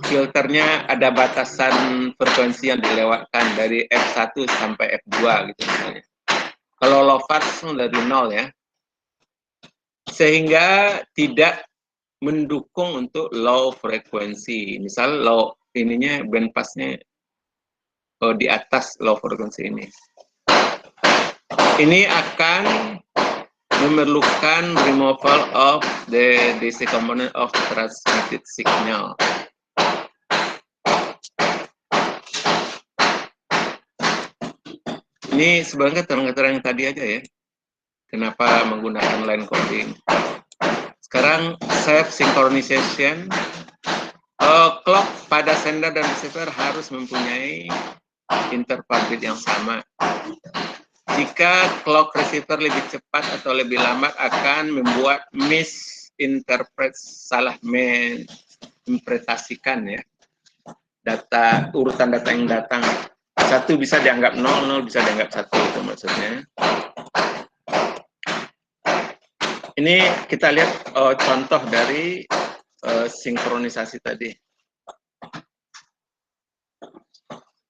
Filternya ada batasan frekuensi yang dilewatkan dari F1 sampai F2 gitu misalnya. Kalau low pass dari 0 ya. Sehingga tidak mendukung untuk low frekuensi. Misal low ininya band passnya di atas low frekuensi ini. Ini akan memerlukan removal of the DC component of transmitted signal. Ini sebenarnya keterangan yang tadi aja ya. Kenapa menggunakan line coding. Sekarang self synchronization. Clock pada sender dan receiver harus mempunyai interval bit yang sama. Jika clock receiver lebih cepat atau lebih lambat akan membuat salah menginterpretasikan ya urutan data yang datang. Satu bisa dianggap 0, 0 bisa dianggap 1, itu maksudnya. Ini kita lihat contoh dari sinkronisasi tadi.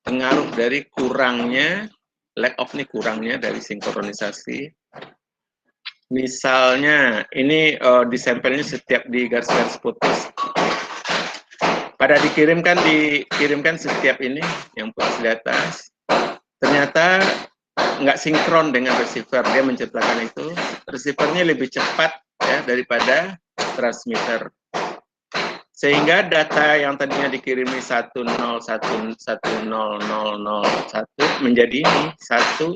Pengaruh dari kurangnya, lack of nih kurangnya dari sinkronisasi. Misalnya, ini di sampelnya setiap di garis-garis putih. Pada dikirimkan setiap ini yang plus di atas, ternyata nggak sinkron dengan receiver, dia menciptakan itu. Receivernya lebih cepat ya daripada transmitter, sehingga data yang tadinya dikirimi 101100001 menjadi ini 110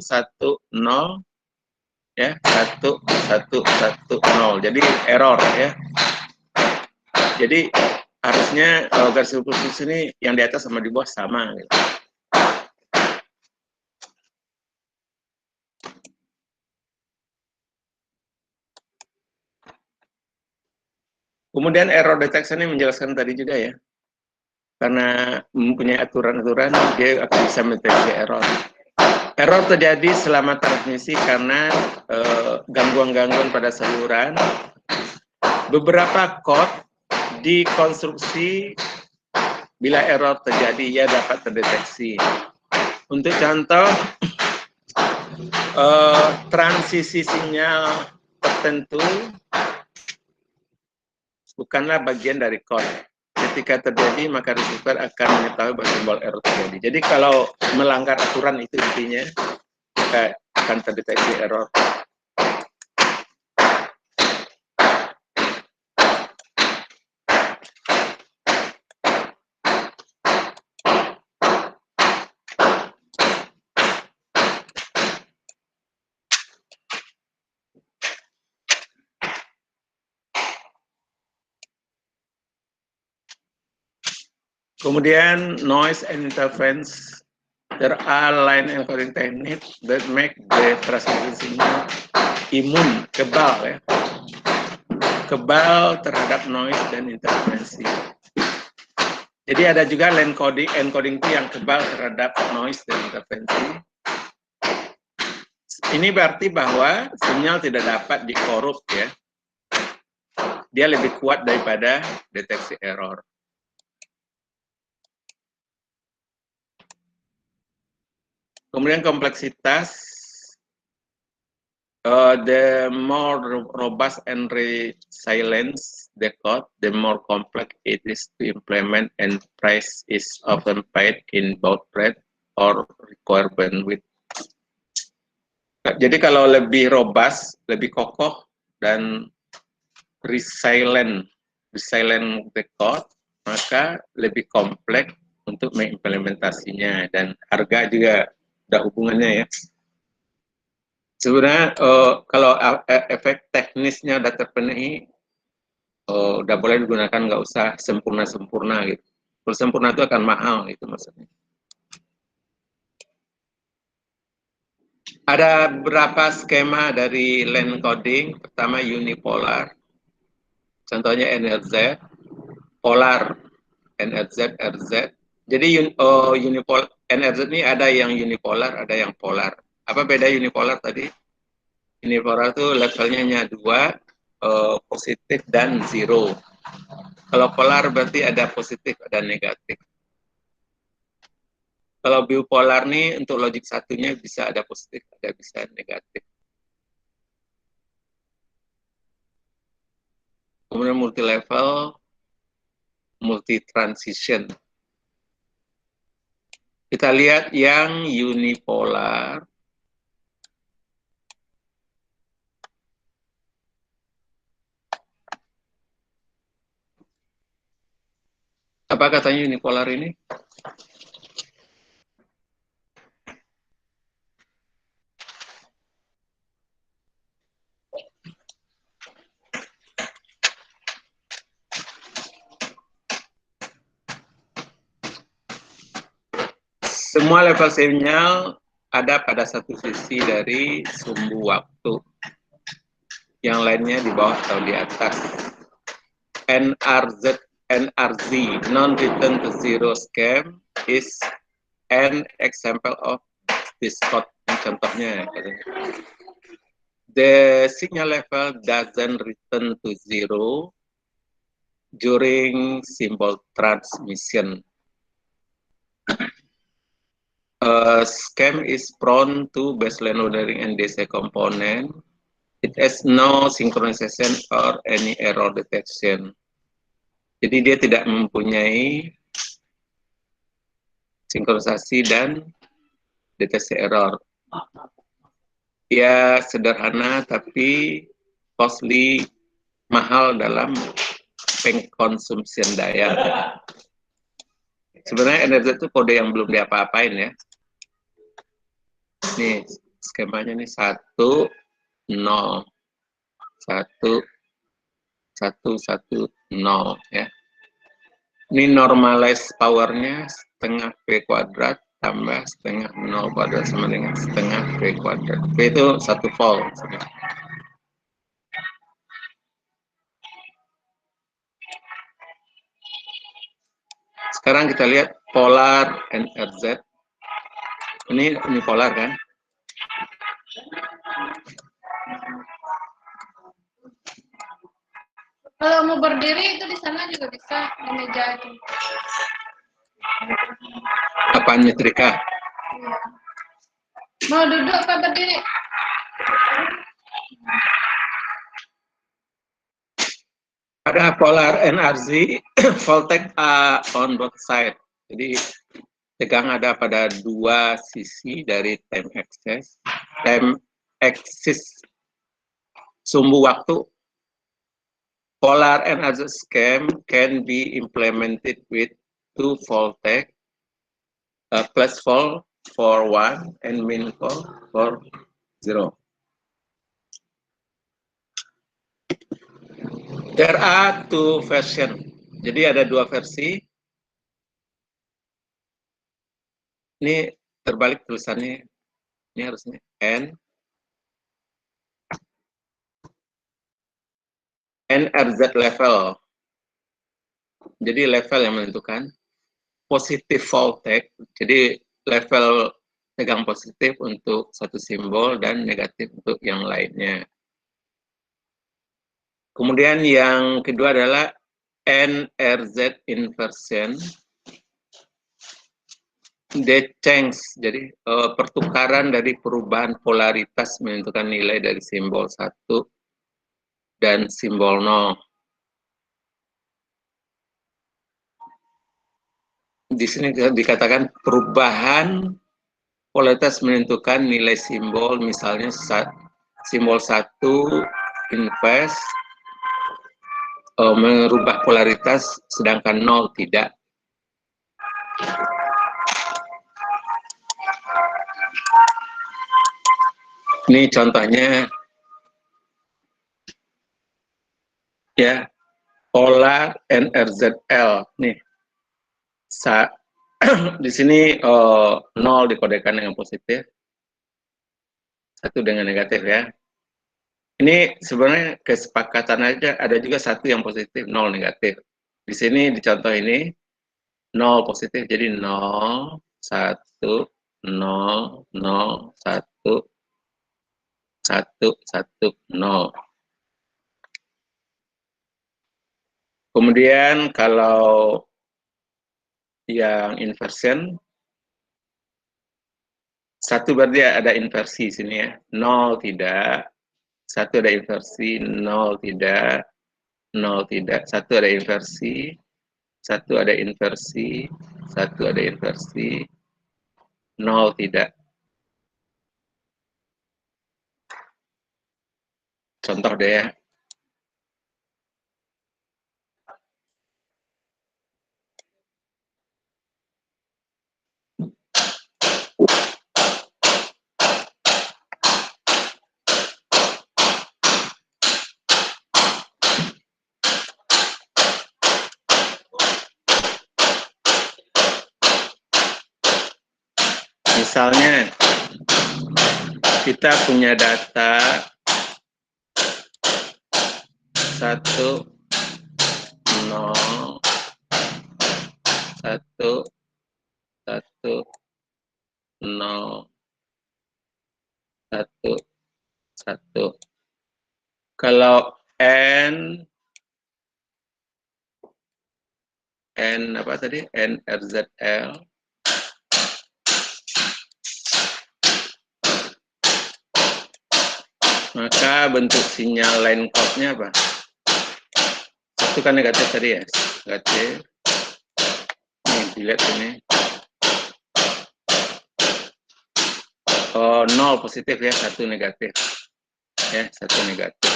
ya 1110, jadi error ya. Jadi harusnya garis khusus ini yang di atas sama di bawah sama gitu. Kemudian error detection ini menjelaskan tadi juga ya. Karena mempunyai aturan-aturan, dia akan bisa mendeteksi error. Error terjadi selama transmisi karena gangguan-gangguan pada saluran. Beberapa code dikonstruksi bila error terjadi, ia dapat terdeteksi. Untuk contoh, transisi sinyal tertentu bukanlah bagian dari code. Ketika terjadi, maka receiver akan mengetahui bahwa simbol error terjadi. Jadi kalau melanggar aturan itu intinya, maka akan terdeteksi error. Kemudian noise and interference there are line encoding techniques that make the transmission signal imun, kebal ya, kebal terhadap noise dan interferensi. Jadi ada juga line encoding itu yang kebal terhadap noise dan interferensi. Ini berarti bahwa sinyal tidak dapat dikorup ya. Dia lebih kuat daripada deteksi error. Kemudian kompleksitas, the more robust and resilient the code, the more complex it is to implement, and price is often paid in both rate or require bandwidth. Jadi kalau lebih robust, lebih kokoh dan resilient the code, maka lebih kompleks untuk mengimplementasinya, dan harga juga ada hubungannya ya. Sebenarnya kalau efek teknisnya udah terpenuhi, udah boleh digunakan, nggak usah sempurna gitu. Kalau sempurna itu akan mahal itu maksudnya. Ada beberapa skema dari line coding. Pertama unipolar, contohnya NRZ, polar NRZ, RZ. Jadi unipolar NRZ ini ada yang unipolar, ada yang polar. Apa beda unipolar tadi? Unipolar itu levelnya hanya 2, positif dan 0. Kalau polar berarti ada positif, ada negatif. Kalau bipolar nih untuk logik satunya bisa ada positif, ada bisa negatif. Kemudian multi level, multi transition. Kita lihat yang unipolar. Apa katanya unipolar ini? Semua level sinyal ada pada satu sisi dari sumbu waktu. Yang lainnya di bawah atau di atas. NRZ, non-return to zero scheme, is an example of this code. Contohnya, the signal level doesn't return to zero during symbol transmission. Scheme is prone to baseline loading and DC component. It has no synchronization or any error detection. Jadi dia tidak mempunyai sinkronisasi dan deteksi error. Ya sederhana tapi costly, mahal dalam pengkonsumsian daya. Sebenarnya NRZ itu kode yang belum diapa-apain ya. Nih skemanya nih 1, 0, 1, 1, 1, 0 ya. Ini normalize powernya setengah P kuadrat tambah setengah 0 kuadrat sama dengan setengah P kuadrat. P itu 1 volt. Sekarang kita lihat polar NRZ. Ini unipolar kan? Kalau mau berdiri itu di sana juga bisa, di meja itu. Apa nyetrika? Iya. Mau duduk apa berdiri? Ada polar NRZ, voltage on both side. Jadi tegang ada pada dua sisi dari time axis sumbu waktu. Polar NRZ scheme can be implemented with 2 voltage, plus volt for 1 and min volt for 0. There are 2 versions. Jadi ada 2 versi. Ini terbalik tulisannya. Ini harusnya NRZ level. Jadi level yang menentukan. Positif voltage, jadi level tegang positif untuk satu simbol dan negatif untuk yang lainnya. Kemudian yang kedua adalah NRZ inversion. The change, jadi pertukaran dari perubahan polaritas menentukan nilai dari simbol 1 dan simbol 0. Di sini dikatakan perubahan polaritas menentukan nilai simbol, misalnya simbol 1 inverse merubah polaritas, sedangkan 0 tidak. Ini contohnya ya, polar NRZL nih. Di sini 0 dikodekan dengan positif, 1 dengan negatif ya. Ini sebenarnya kesepakatan aja, ada juga 1 yang positif, 0 negatif. Di sini di contoh ini 0 positif, jadi 0, 1, 0, 0, 1, 1, 1, 0. Kemudian kalau yang inversion, 1 berarti ada inversi sini ya, 0 tidak, 1 ada inversi, 0 tidak, 0 tidak, 1 ada inversi, 1 ada inversi, 1 ada inversi, 0 tidak. Contoh deh ya. Misalnya, kita punya data 1, 0, 1, 1, 0, 1, 1. Kalau N apa tadi? NRZL. Maka bentuk sinyal line code-nya apa? 1 kan negatif tadi ya, negatif. Ini dilihat ini. 0 positif ya, 1 negatif. Ya, 1 negatif.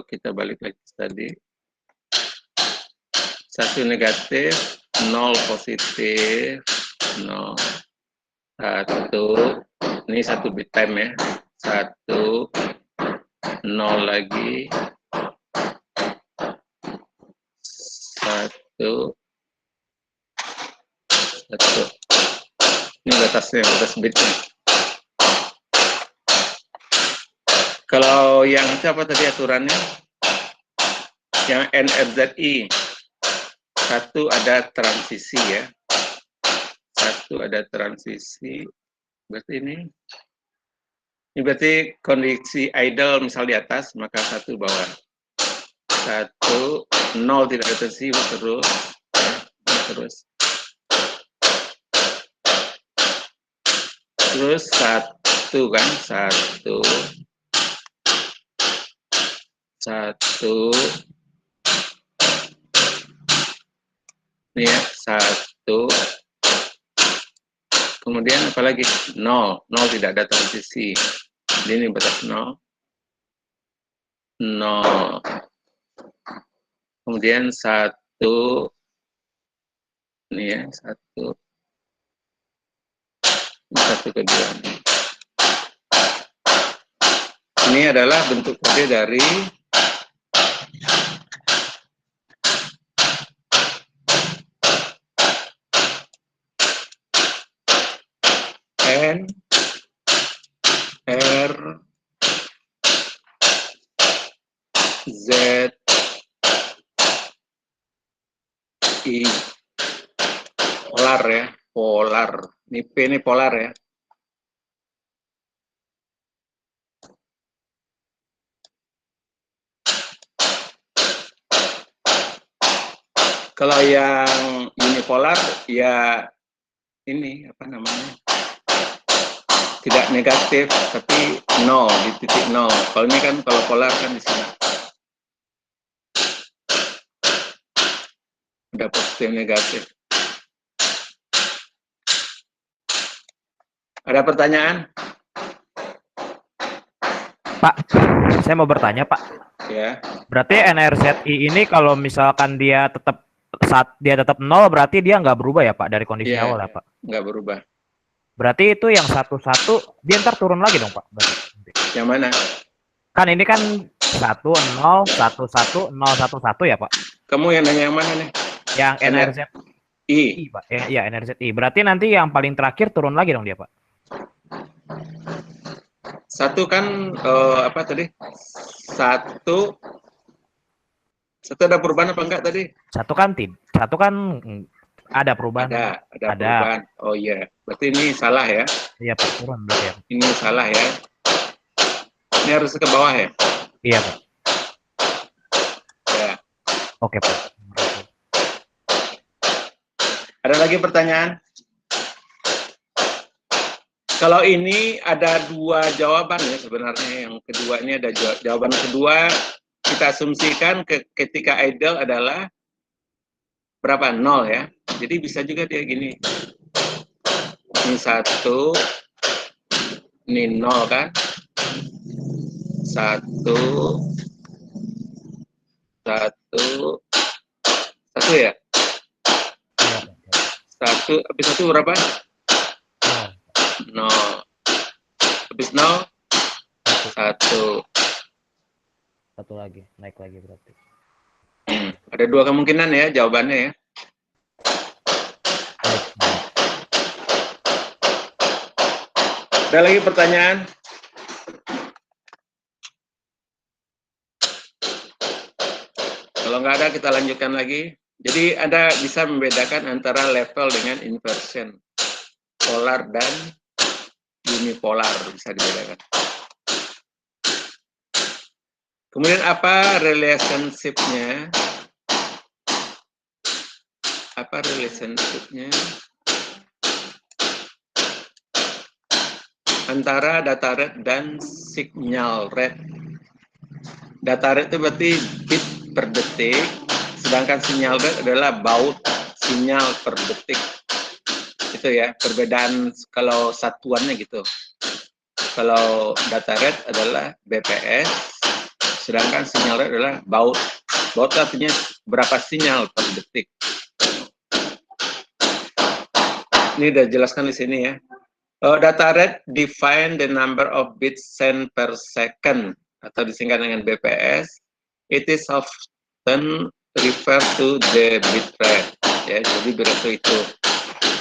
Kita balik lagi tadi. 1 negatif, 0 positif, 0, 1. Ini 1 bit time ya. 1, 0 lagi, 1, 1. Ini batasnya, batas bitnya. Kalau yang itu apa tadi aturannya? Yang NRZI, 1 ada transisi ya. 1 ada transisi. Berarti ini berarti kondisi idle misal di atas, maka 1 bawah. 1, 0 tidak ada transisi, terus. Terus 1 kan, 1, 1. Ini ya, 1. Kemudian apalagi 0, 0 tidak ada transisi. Ini batas 0, 0. Kemudian 1, ini ya, 1. 1 kedua. Ini adalah bentuk kode dari N R Z I polar ya, polar. Ini P ini polar ya. Kalau yang unipolar ya ini apa namanya? Tidak negatif tapi nol di titik nol. Kalau ini kan kalau polar kan di sini. Ada positif negatif. Ada pertanyaan? Pak, saya mau bertanya, Pak. Ya. Berarti NRZI ini kalau misalkan dia tetap saat dia tetap nol, berarti dia nggak berubah ya, Pak, dari kondisi Iya, awal ya, Pak? Nggak berubah. Berarti itu yang 1-1 dia ntar turun lagi dong, Pak? Yang mana? Kan ini kan 1, 0, 1, 1, 0, 1, 1 ya, Pak? Kamu yang nanya yang mana nih? Yang NRZI, I. Pak. Ya, NRZI. Berarti nanti yang paling terakhir turun lagi dong dia, Pak? Satu kan apa tadi? Satu ada perubahan apa enggak tadi? Satu kan ada perubahan. Ada perubahan. Oh iya, berarti ini salah ya? Iya, Pak, turun berarti ya. Ini salah ya? Ini harus ke bawah ya? Iya, Pak. Ya. Oke, Pak. Ada lagi pertanyaan? Kalau ini ada dua jawaban ya sebenarnya. Yang kedua ini ada jawaban kedua. Kita asumsikan ketika idle adalah berapa? 0 ya. Jadi bisa juga dia gini. Ini 1, ini 0 kan? 1, 1 ya? 1, habis 1 berapa? 0. Habis 0? 1. Satu lagi, naik lagi berarti. Ada dua kemungkinan ya jawabannya ya. Ada lagi pertanyaan? Kalau nggak ada kita lanjutkan lagi. Jadi Anda bisa membedakan antara level dengan inversion. Polar dan unipolar bisa dibedakan. Kemudian apa relationship-nya? Apa relationship-nya antara data rate dan signal rate? Data rate itu berarti bit per detik, sedangkan signal rate adalah baud sinyal per detik. Itu ya, perbedaan kalau satuannya gitu. Kalau data rate adalah BPS, sedangkan sinyal rate adalah baud. Baud artinya berapa sinyal per detik. Ini udah jelaskan di sini ya. Data rate define the number of bits sent per second atau disingkat dengan BPS. It is often referred to the bit rate. Ya, jadi bit rate itu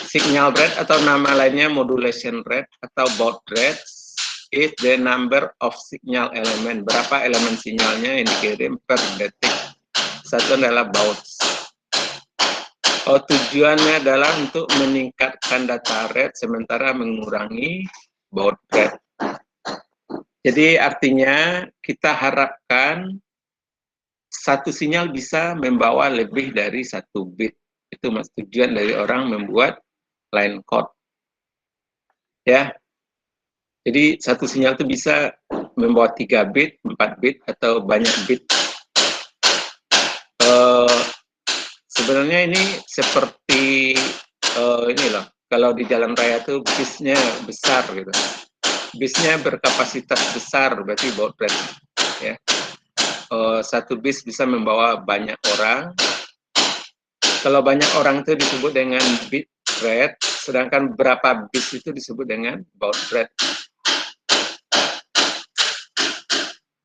signal rate atau nama lainnya modulation rate atau baud rate is the number of signal element. Berapa elemen sinyalnya yang dikirim per detik. Satu adalah baud. Tujuannya adalah untuk meningkatkan data rate sementara mengurangi baud rate. Jadi artinya kita harapkan satu sinyal bisa membawa lebih dari 1 bit. Itu mas tujuan dari orang membuat line code. Ya. Jadi satu sinyal itu bisa membawa 3 bit, 4 bit atau banyak bit. Sebenarnya ini seperti ini loh, kalau di jalan raya tuh bisnya besar gitu, bisnya berkapasitas besar berarti baud rate ya. Satu bis bisa membawa banyak orang. Kalau banyak orang itu disebut dengan bit rate, sedangkan berapa bis itu disebut dengan baud rate.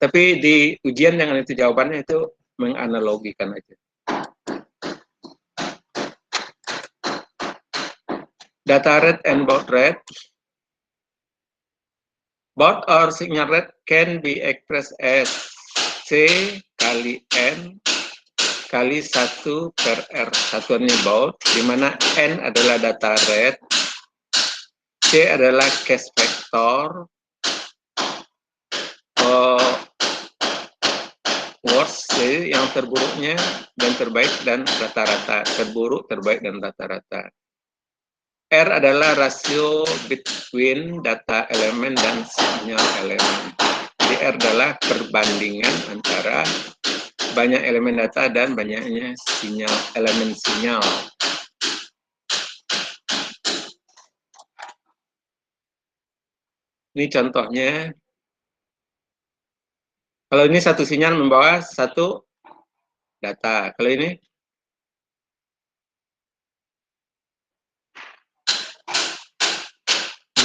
Tapi di ujian yang itu jawabannya itu menganalogikan aja. Data rate and baud rate Both our signal rate can be expressed as C kali N kali 1 per R. Satuannya baud, di mana N adalah data rate, C adalah case vector, worst, jadi yang terburuknya dan terbaik dan rata-rata. Terburuk, terbaik, dan rata-rata. R adalah rasio between data elemen dan sinyal elemen. Jadi R adalah perbandingan antara banyak elemen data dan banyaknya sinyal, elemen sinyal. Ini contohnya. Kalau ini satu sinyal membawa satu data. Kalau ini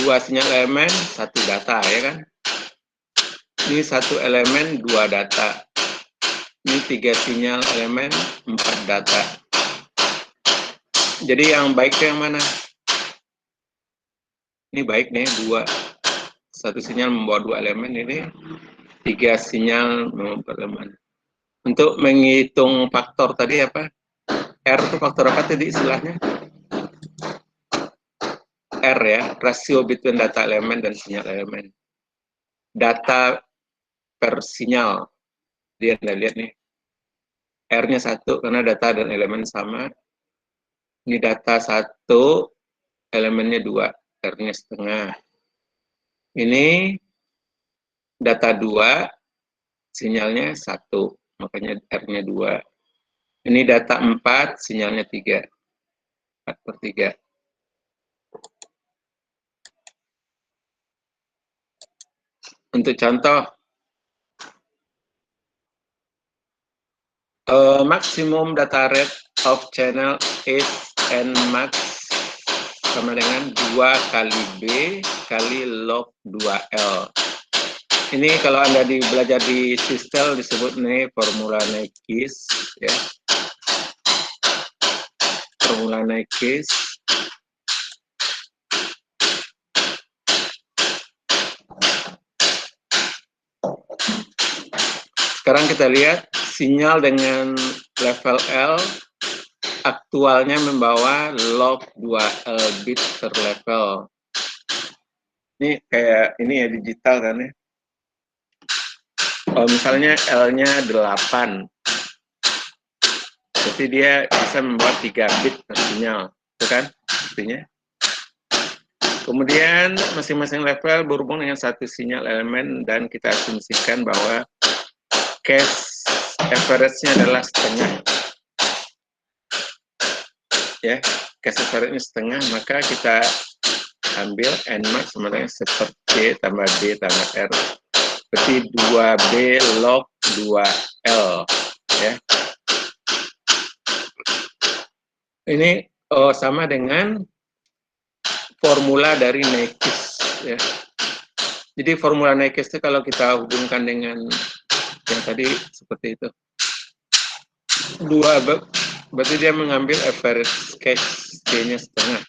dua sinyal elemen, satu data, ya kan? Ini satu elemen, dua data. Ini tiga sinyal elemen, 4 data. Jadi yang baik itu yang mana? Ini baik nih, dua. Satu sinyal membawa dua elemen, ini tiga sinyal membawa elemen. Untuk menghitung faktor tadi apa? R itu faktor apa tadi istilahnya? R ya, rasio between data elemen dan sinyal elemen. Data per sinyal. Dia Anda lihat nih. R-nya 1 karena data dan elemen sama. Ini data 1, elemennya 2, R-nya setengah. Ini data 2, sinyalnya 1, makanya R-nya 2. Ini data 4, sinyalnya 3. 4/3. Untuk contoh, maksimum data rate of channel is N max sama dengan 2 kali B kali log 2L. Ini kalau Anda belajar di sistem disebut nih formula Nyquist, ya. Formula Nyquist. Sekarang kita lihat sinyal dengan level L aktualnya membawa log 2L bit per level. Ini kayak ini ya, digital kan ya. Kalau misalnya L-nya 8, berarti dia bisa membawa 3 bit per sinyal, itu kan artinya. Kemudian masing-masing level berhubung dengan satu sinyal elemen dan kita asumsikan bahwa case average-nya adalah setengah. Ya, case average-nya setengah, maka kita ambil N max sama dengan seperti tambah B tambah R. Berarti 2B log 2L. Ya. Ini sama dengan formula dari Nyquist. Ya. Jadi formula Nyquist itu kalau kita hubungkan dengan yang tadi seperti itu. 2, berarti dia mengambil average case D-nya setengah.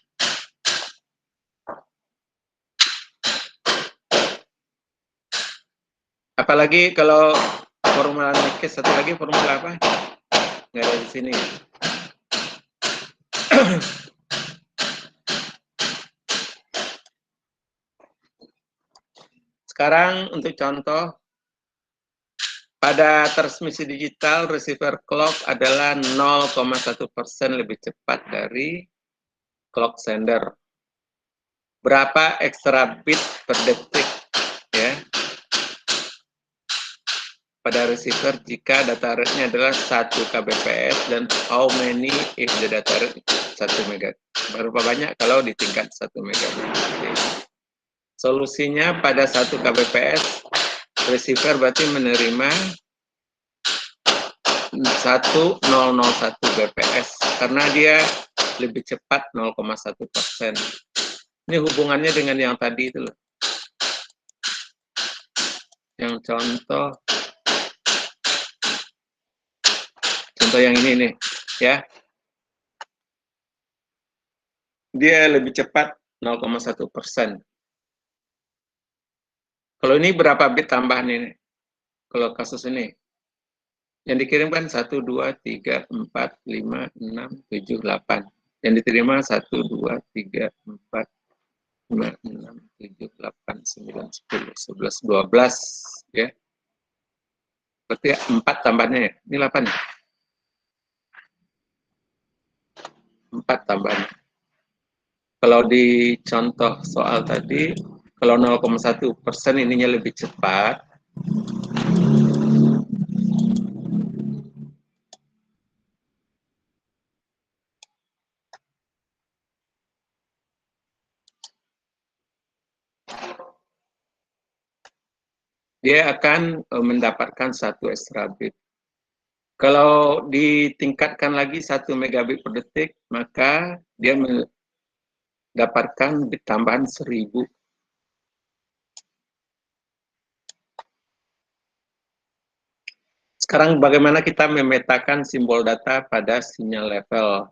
Apalagi kalau formula Nyquist, satu lagi formula apa? Nggak ada di sini. Sekarang untuk contoh, pada transmisi digital, receiver clock adalah 0,1% lebih cepat dari clock sender. Berapa extra bit per detik ya pada receiver jika data rate-nya adalah 1 kbps dan how many if the data rate 1 MB. Berapa banyak kalau di tingkat 1 MB. Solusinya pada 1 kbps receiver berarti menerima 1001 bps karena dia lebih cepat 0,1%. Ini hubungannya dengan yang tadi itu loh. Yang contoh yang ini nih, ya. Dia lebih cepat 0,1%. Kalau ini berapa bit tambahan ini? Kalau kasus ini. Yang dikirimkan 1, 2, 3, 4, 5, 6, 7, 8. Yang diterima 1, 2, 3, 4, 5, 6, 7, 8, 9, 10, 11, 12. Ya. Berarti 4 tambahnya ya? Ini 8 ya? 4 tambahnya. Kalau di contoh soal tadi, kalau 0,1% ininya lebih cepat, dia akan mendapatkan 1 extra bit. Kalau ditingkatkan lagi 1 megabit per detik, maka dia mendapatkan bit tambahan 1000. Sekarang bagaimana kita memetakan simbol data pada sinyal level?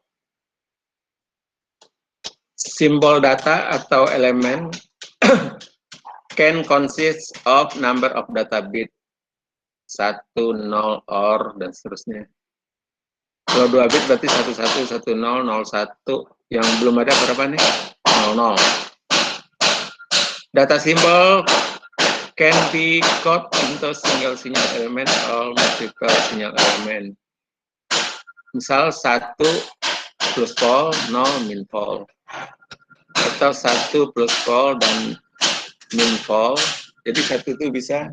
Simbol data atau elemen can consist of number of data bit. 1, 0, OR, dan seterusnya. Kalau 2 bit berarti 11, 10, 01. Yang belum ada berapa nih? 00. Data symbol can be coded into single signal element or multiple signal element. Misal 1 plus pol, 0 min pol. Atau 1 plus pol dan min pol. Jadi 1 itu bisa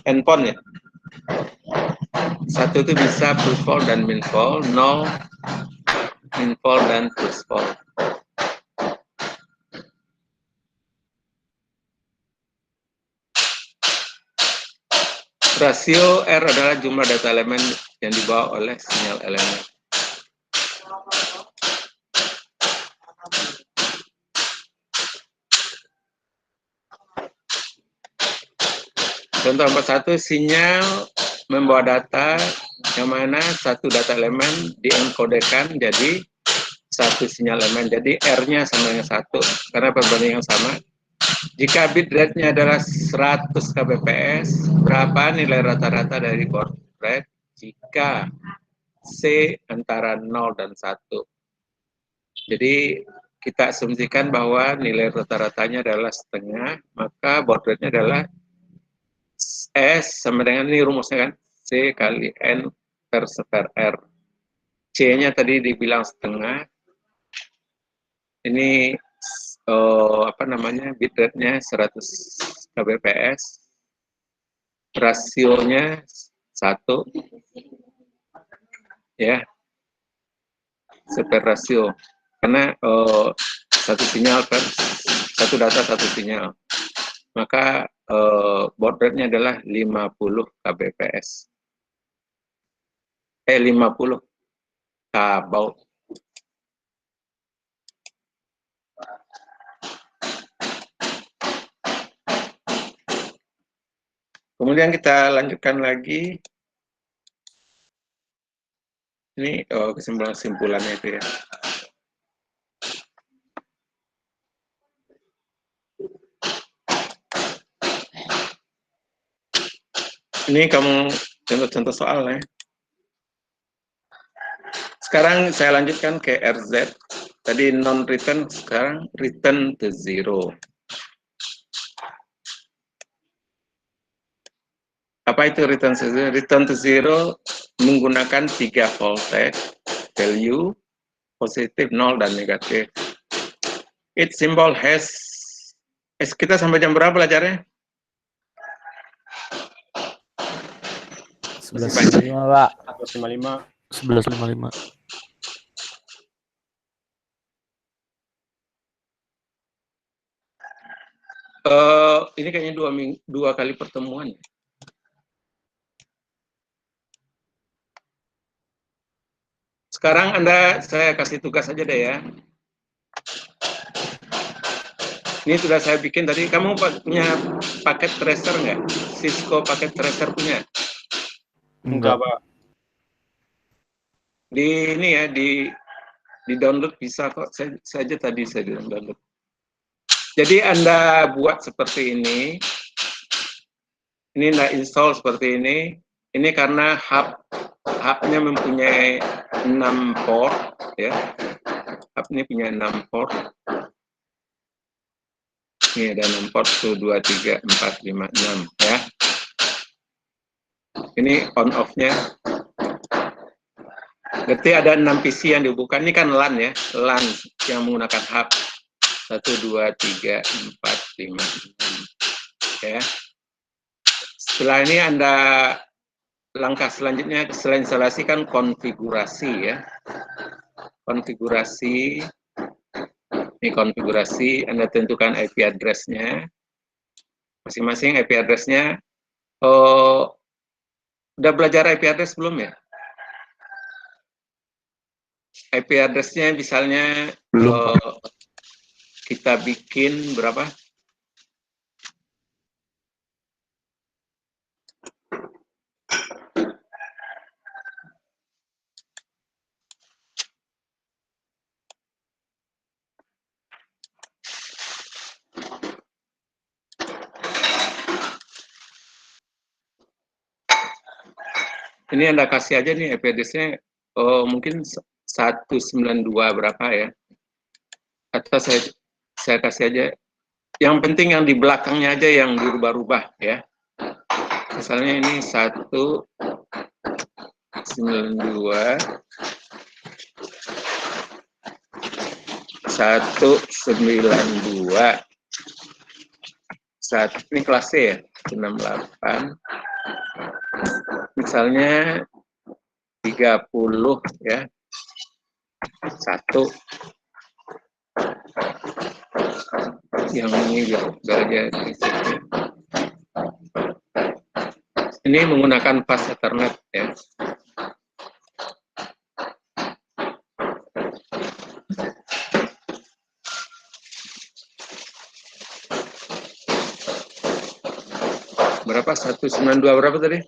endpoint ya. 1 itu bisa plus pol dan min pol, 0 min pol dan plus pol. Rasio R adalah jumlah data elemen yang dibawa oleh sinyal elemen. Contoh 41, sinyal membawa data yang mana satu data elemen dienkodekan jadi satu sinyal elemen. Jadi R-nya sama dengan 1 karena perbandingan sama. Jika bit rate-nya adalah 100 kbps, berapa nilai rata-rata dari baud rate jika C antara 0 dan 1? Jadi kita asumsikan bahwa nilai rata-ratanya adalah setengah, maka baud rate-nya adalah S sama dengan, ini rumusnya kan, C kali N per square R. C-nya tadi dibilang setengah, ini apa namanya, bit rate-nya 100 kbps, rasionya 1, ya, super rasio, karena satu sinyal kan, satu data satu sinyal, maka baud rate-nya adalah 50 kbps. 50 baud. Kemudian kita lanjutkan lagi. Ini kesimpulan-kesimpulannya itu ya. Ini kamu contoh-contoh soalnya. Sekarang saya lanjutkan ke RZ. Tadi non-return, sekarang return to zero. Apa itu return to zero? Return to zero menggunakan 3 voltage, value, positif, 0, dan negatif. It symbol has, kita sampai jam berapa belajarnya? 11.55, Pak. 11.55. 11.55. Ini kayaknya 2 kali pertemuan. Sekarang saya kasih tugas aja deh ya. Ini sudah saya bikin tadi. Kamu punya paket tracer nggak? Cisco paket tracer punya? Enggak, Pak. Di ini ya, di download bisa kok. Saya tadi saya download. Jadi Anda buat seperti ini. Ini tidak install seperti ini. Ini karena hubnya mempunyai 6 port, ya. Hub ini punya 6 port. Ini ada 6 port, 1, 2, 3, 4, 5, 6, ya. Ini on off-nya. Berarti ada 6 PC yang dihubungkan. Ini kan LAN, ya. LAN yang menggunakan hub. 1, 2, 3, 4, 5, 6. Ya. Setelah ini Anda langkah selanjutnya setelah instalasi kan konfigurasi, ya. Konfigurasi. Ini konfigurasi, Anda tentukan IP address-nya. Masing-masing IP address-nya. Udah belajar IP address belum ya? IP address-nya misalnya Belum. kita bikin berapa? Ini Anda kasih aja nih IP address-nya, mungkin 192 berapa ya? Atau saya kasih aja. Yang penting yang di belakangnya aja yang dirubah-rubah, ya. Misalnya ini 192 ini kelas C ya, 68. Misalnya 30 ya. 1. Yang ini biar aja. Ini menggunakan fast Ethernet ya. Berapa? 192 berapa tadi?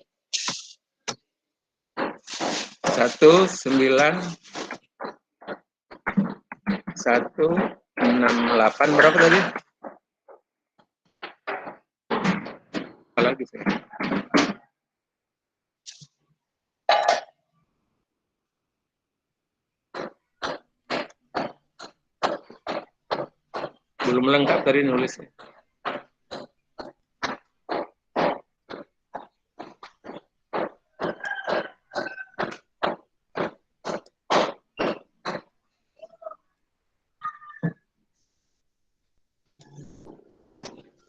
168 berapa tadi? Apa lagi saya? Belum lengkap tadi nulisnya.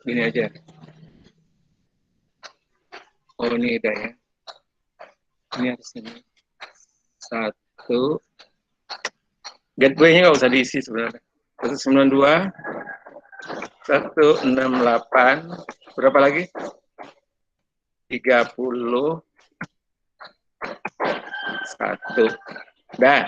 Gini aja. Oh ini ada ya. Ini harusnya 1. Gateway-nya nggak usah diisi sebenarnya. 192, 168, berapa lagi? 30, 1. Dah.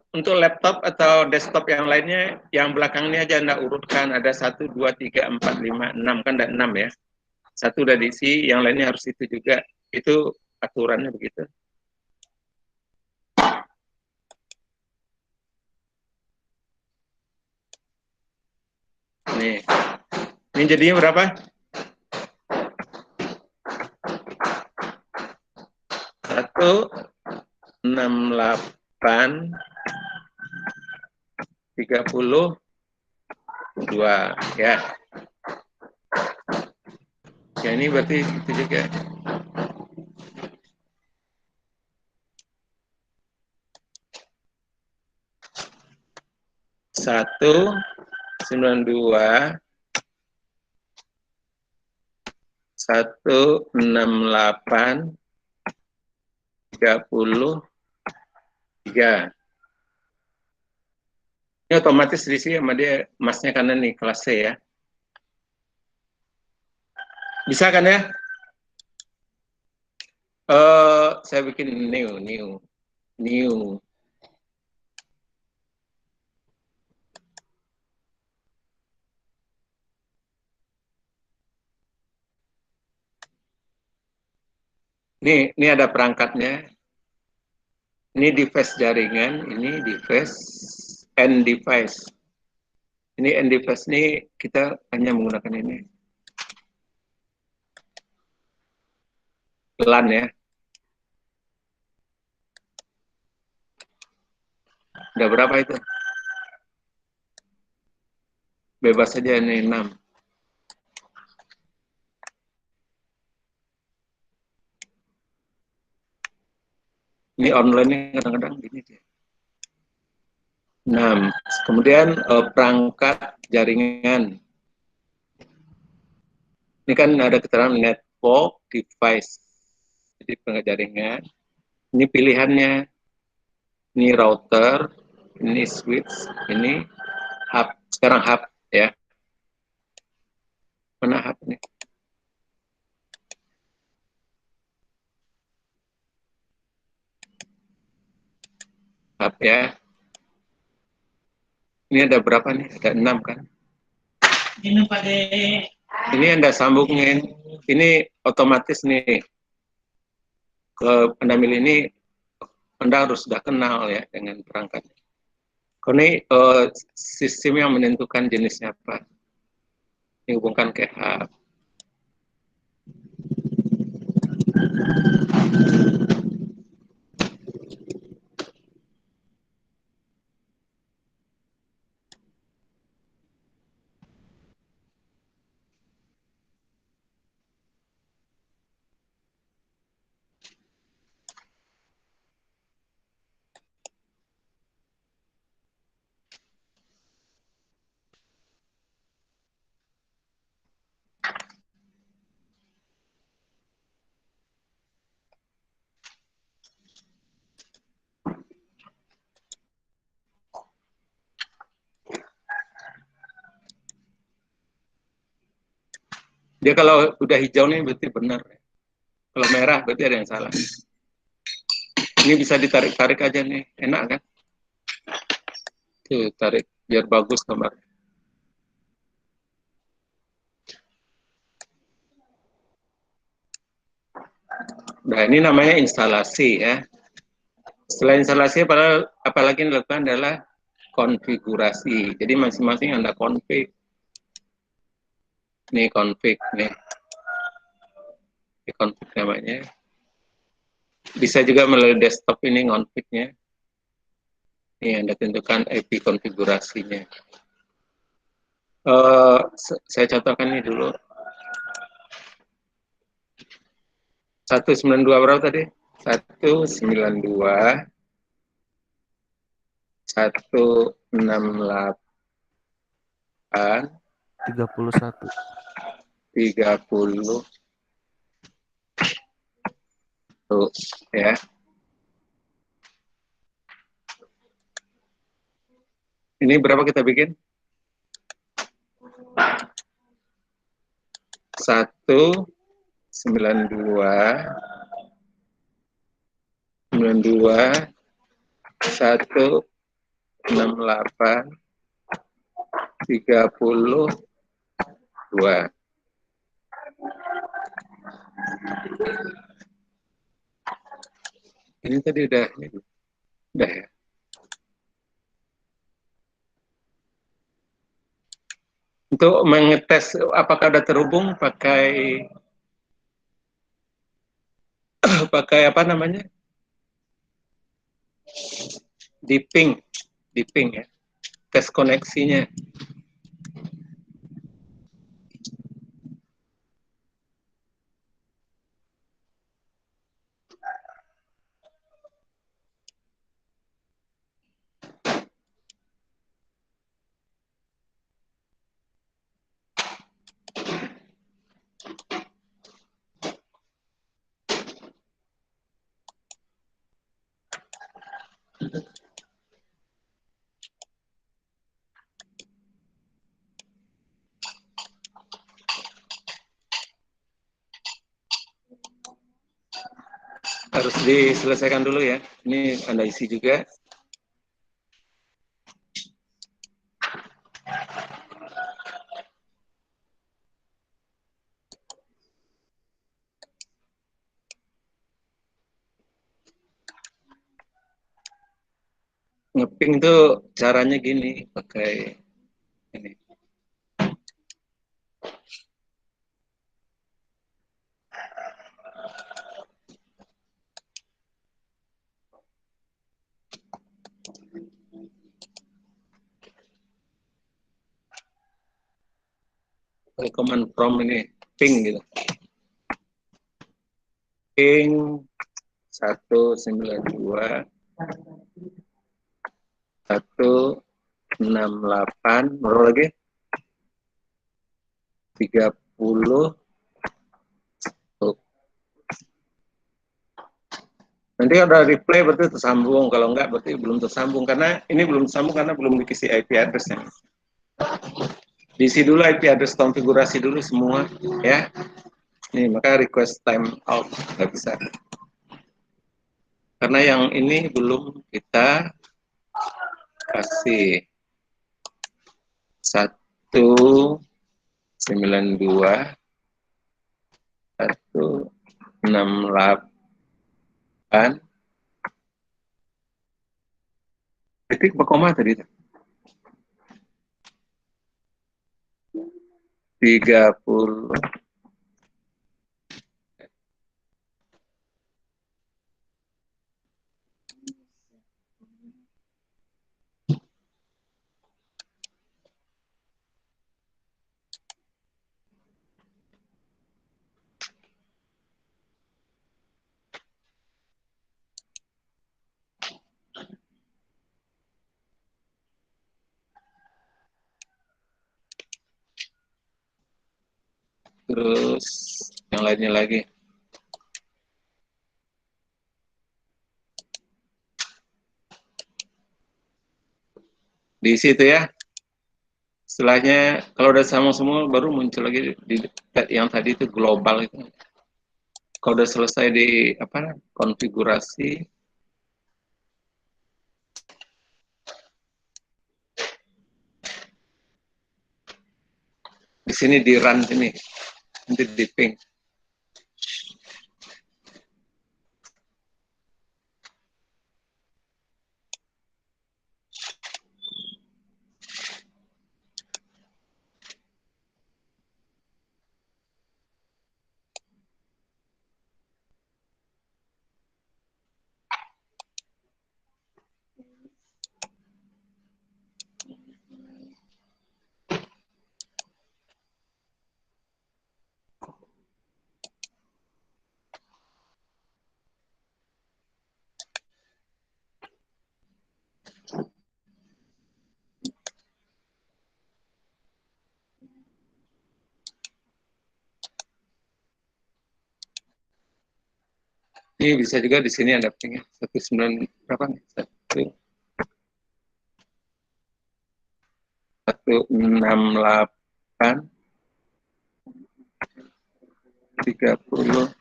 Untuk laptop atau desktop yang lainnya, yang belakang ini aja Anda urutkan. Ada 1, 2, 3, 4, 5, 6. Kan ada 6 ya. 1 udah diisi, yang lainnya harus itu juga. Itu aturannya begitu. Nih. Ini jadinya berapa? 168 32 ya. Ya ini berarti itu juga. Satu 92 168 33. Ini otomatis diisi sama dia masnya karena nih kelas C ya. Bisa kan ya? Saya bikin new. Ini ada perangkatnya. Ini device jaringan, ini device and device. Ini NDFlash ini kita hanya menggunakan ini. LAN ya. Udah berapa itu? Bebas saja ini 6. Ini online-nya kadang-kadang gini dia. 6. Kemudian perangkat jaringan. Ini kan ada keterangan network device. Jadi perangkat jaringan. Ini pilihannya. Ini router, ini switch, ini hub. Sekarang hub ya. Mana hub ini? Hub ya. Ini ada berapa nih? Ada 6 kan? Ini Anda sambungin. Ini otomatis nih. Ke pendamil ini Anda harus sudah kenal ya dengan perangkat. Kalau ini sistem yang menentukan jenisnya apa. Dihubungkan ke hub. Dia kalau udah hijau nih berarti benar. Kalau merah berarti ada yang salah. Ini bisa ditarik-tarik aja nih, enak kan? Tuh, tarik biar bagus gambar. Nah, ini namanya instalasi ya. Setelah instalasi, apalagi yang dilakukan adalah konfigurasi. Jadi masing-masing Anda config. Ini config nih. Ini config namanya. Bisa juga melalui desktop ini config-nya. Ini Anda tentukan IP konfigurasinya. Saya contohkan ini dulu. 192 berapa tadi? 192 168 31. 30 tuh ya. Ini berapa kita bikin? 192 168 32. Ini tadi udah ya. Untuk mengetes apakah ada terhubung pakai apa namanya? Di ping ya. Tes koneksinya. Harus diselesaikan dulu ya. Ini Anda isi juga. Ngeping tuh caranya gini, pakai ini. Command prompt ini ping gitu. Ping 192 168 berapa lagi 30. Tuh. Nanti ada replay berarti tersambung, kalau enggak berarti belum tersambung, karena ini belum tersambung karena belum dikisi IP address-nya. Diisi dulu IP address, konfigurasi dulu semua ya. Nih maka request time out nggak bisa, karena yang ini belum kita kasih 192 168 titik berkoma tadi 30. Terus yang lainnya lagi. Di situ ya. Setelahnya kalau udah sama semua baru muncul lagi di yang tadi itu global itu. Kalau udah selesai di apa konfigurasi, di sini di run sini, nanti di ping. Ini bisa juga di sini ada pingnya 19 berapa nih? 168 30.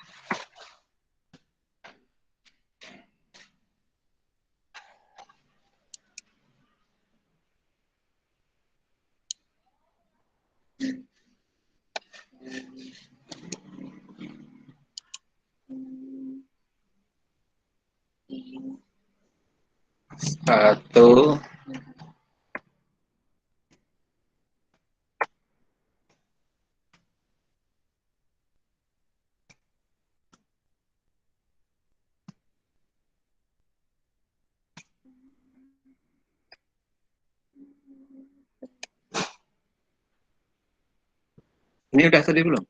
Satu. Ini udah tadi belum?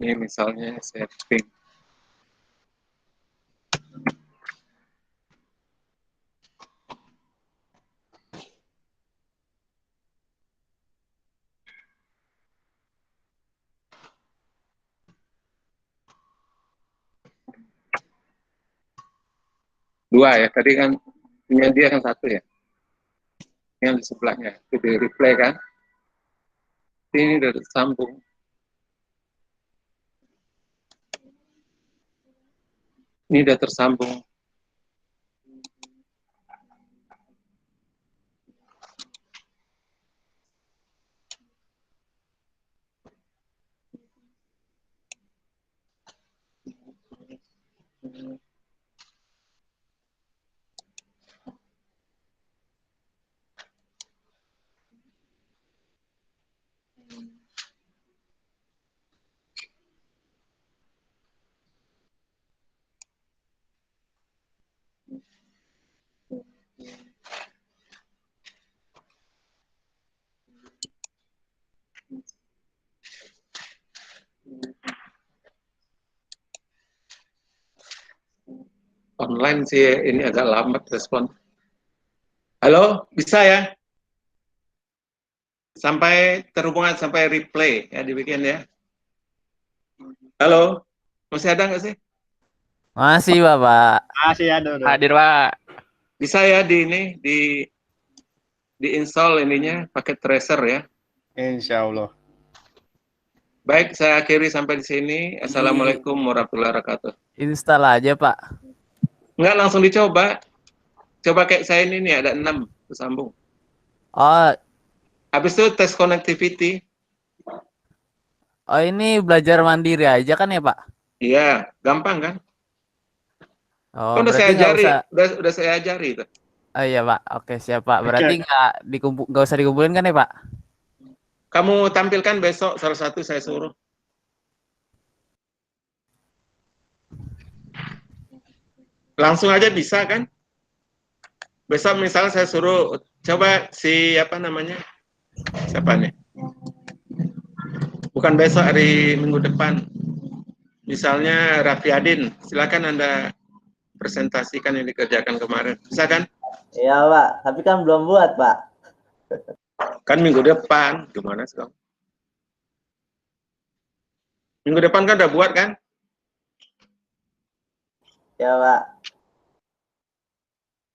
Ini misalnya saya ping. Dua ya, tadi kan Punya dia kan satu ya. Yang di sebelahnya. Itu di replay kan. Ini udah tersambung. Ini udah tersambung. Online sih ini agak lambat respon. Halo, bisa ya? Sampai terhubungan sampai replay ya dibikin ya. Halo, masih ada nggak sih? Masih, Bapak. Masih ada. Hadir, Pak. Bisa ya di ini di install ininya pakai tracer ya. Insya Allah. Baik, saya akhiri sampai di sini. Assalamualaikum warahmatullahi wabarakatuh. Install aja, Pak. Enggak langsung dicoba. Coba kayak saya ini nih ada 6 tersambung. Oh, Habis itu tes connectivity. oh ini belajar mandiri aja kan ya, Pak? Iya, gampang kan? Oh, Kan udah saya berarti nggak ajari, usah. udah saya ajari itu. Oh iya, Pak. Oke, siap, Pak. Berarti nggak usah dikumpulin kan ya, Pak? Kamu tampilkan besok salah satu saya suruh. Langsung aja bisa kan? Besok misalnya saya suruh coba si apa namanya? Siapa nih? Bukan besok, hari minggu depan. Misalnya Raffi Adin, silakan Anda presentasikan yang dikerjakan kemarin. Bisa kan? Iya, Pak. Tapi kan belum buat, Pak. Kan minggu depan. Gimana sih? Minggu depan kan udah buat kan? Ya, Pak.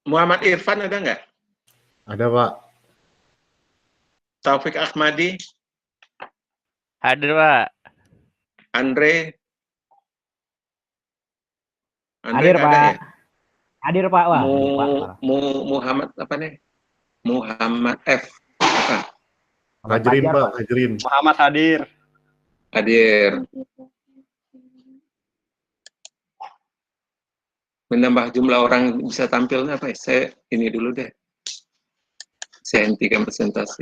Muhammad Irfan ada nggak? Ada, Pak. Taufik Ahmadi, Hadir, Pak. Andre Hadir, nggak ada Pak. ya? Hadir, Pak. Wah, lupa malah. Muhammad apa nih? Muhammad F. Apa? Hadirin, Fajar, Pak. Hadirin. Muhammad hadir. Hadir. Menambah jumlah orang bisa tampilnya apa ya? Saya ini dulu deh. Saya hentikan presentasi.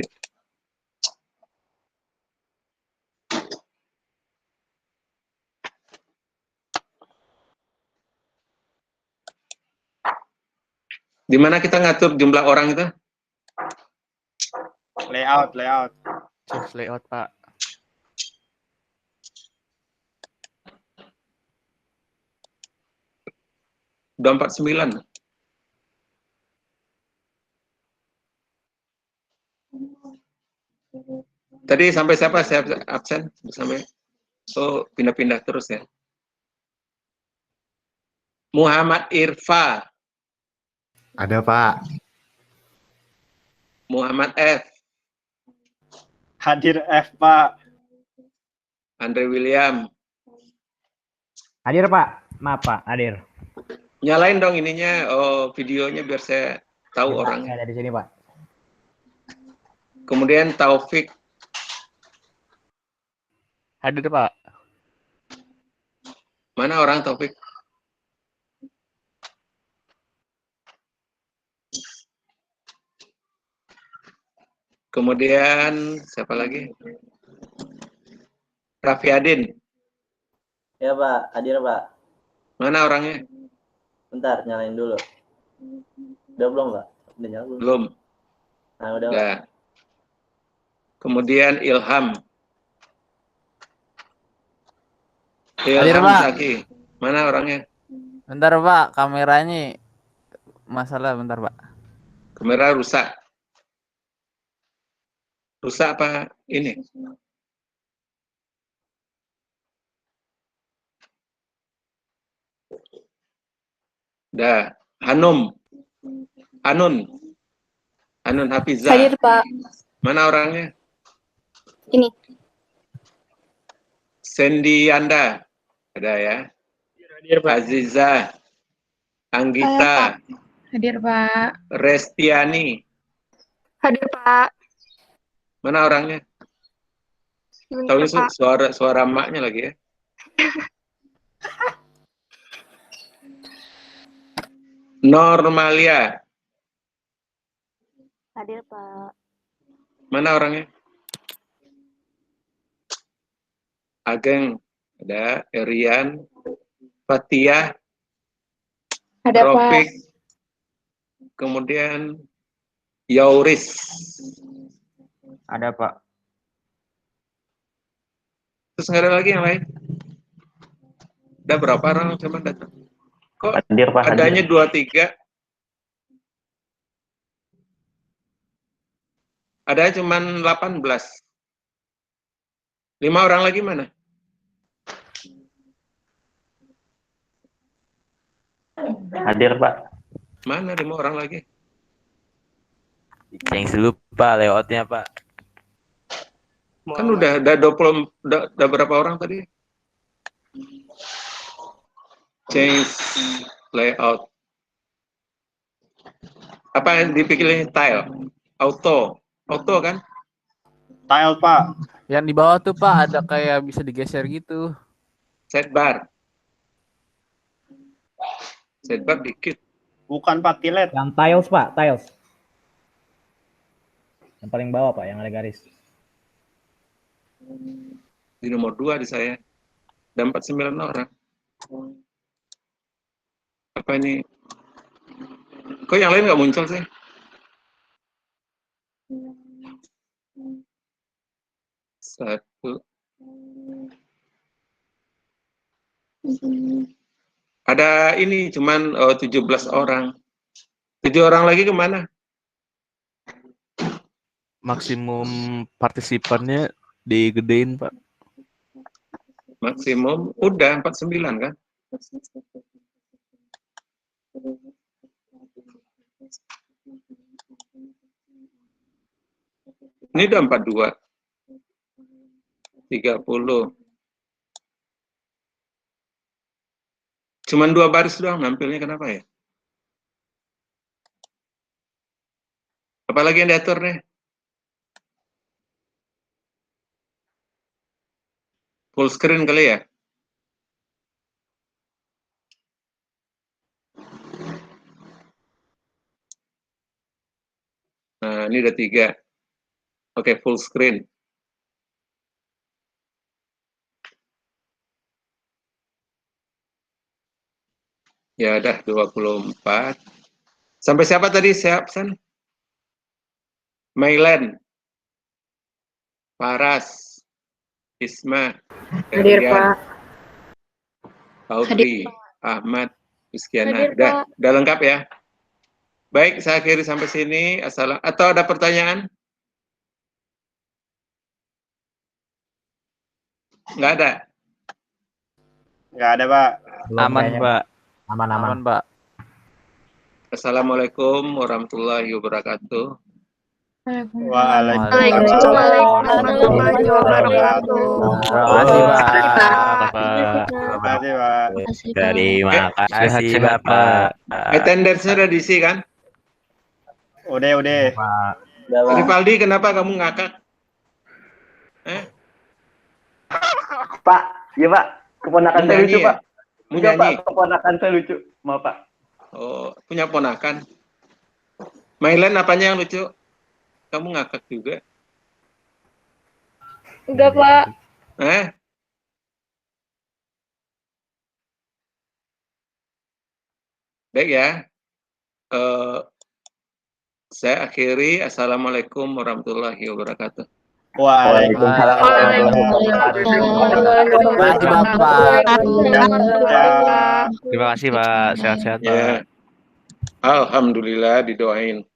Di mana kita ngatur jumlah orang itu? Layout. Choose layout, Pak. Udah 49. Tadi sampai siapa? Saya absen sampai. So pindah-pindah terus ya. Muhammad Irfa, Ada, Pak. Muhammad F, Hadir F, Pak. Andre William. Hadir, Pak. Maaf, Pak. Hadir. Nyalain dong ininya, videonya biar saya tahu orangnya. Saya ada di sini, Pak. Kemudian Taufik, Hadir, Pak. mana orang Taufik? Kemudian siapa lagi? Raffi Adin, Ya, Pak. Hadir, Pak. mana orangnya? Bentar, nyalain dulu. Udah belum, Pak? Udah nyala belum? Belum. Nah, udah, Pak. Udah. Kemudian Ilham. Hadir, Ilham Pak. Zaki, mana orangnya? Bentar, Pak. Kameranya masalah, bentar, Pak. Kamera rusak. Rusak apa ini? Dah, Hanum. Anun. Anun Hafizah. Hadir, Pak. Mana orangnya? Ini. Sandy Anda. Ada ya. Hadir, Pak. Aziza. Anggita. Hadir, Pak. Restiani. Hadir, Pak. Mana orangnya? Tahu suara emaknya lagi ya. Normalia. Hadir, Pak. Mana orangnya? Ageng. Ada Erian. Fatia. Ada, Pak. Rofik. Kemudian Yauris. Ada Pak. Terus nggak ada lagi yang lain? Ada berapa orang coba datang? Kok Hadir, Pak. adanya 2-3? Ada cuman 18. 5 orang lagi mana? Hadir, Pak. Mana 5 orang lagi? Yang lupa layoutnya Pak. Kan udah 20, udah berapa orang tadi? Change layout. Apa yang dipilih tile? Auto kan? Tile, Pak. Yang di bawah tuh Pak ada kayak bisa digeser gitu. Sidebar. Sidebar dikit. Bukan, Pak. Tilet. Yang tiles Pak, tiles. Yang paling bawah Pak, yang ada garis. Di nomor 2 di saya. Ada 49 orang. Apa ini? Kok yang lain nggak muncul sih? Satu. Ada ini cuman 17 orang. 7 orang lagi kemana? Maksimum partisipannya digedein Pak. Maksimum udah 49 kan? Ini udah 42. 30. Cuman 2 baris doang nampilnya, kenapa ya? Apalagi yang diatur nih? Full screen kali ya? Nah, ini udah 3. Oke, full screen. Ya udah 24. Sampai siapa tadi? Siap, San? Mailen. Paras. Isma. Hadir, Erian, Pak. Audrey, Ahmad, Rizkiana. Hadir, Udah lengkap ya? Baik, saya akhiri sampai sini. Atau ada pertanyaan? Nggak ada? Nggak ada, Pak. Aman Pak. Aman-aman. Pak. Assalamualaikum warahmatullahi wabarakatuh. Waalaikumsalam. Warahmatullahi wabarakatuh. Terima kasih Pak. Terima kasih, Pak. Terima kasih Bapak. Attendance-nya udah diisi kan? Udah. Udah, Pak. Rivaldi, kenapa kamu ngakak? Pak, iya Pak. Keponakan saya lucu, Pak. Enggak, Pak. Menyanyi? Keponakan saya lucu. Maaf, Pak. Oh, punya ponakan. Mailen, apanya yang lucu? Kamu ngakak juga. Enggak, Pak. Baik ya. Saya akhiri. Assalamualaikum warahmatullahi wabarakatuh. Waalaikumsalam. Terima kasih Pak. Sehat-sehat Pak. Ya. Alhamdulillah didoain.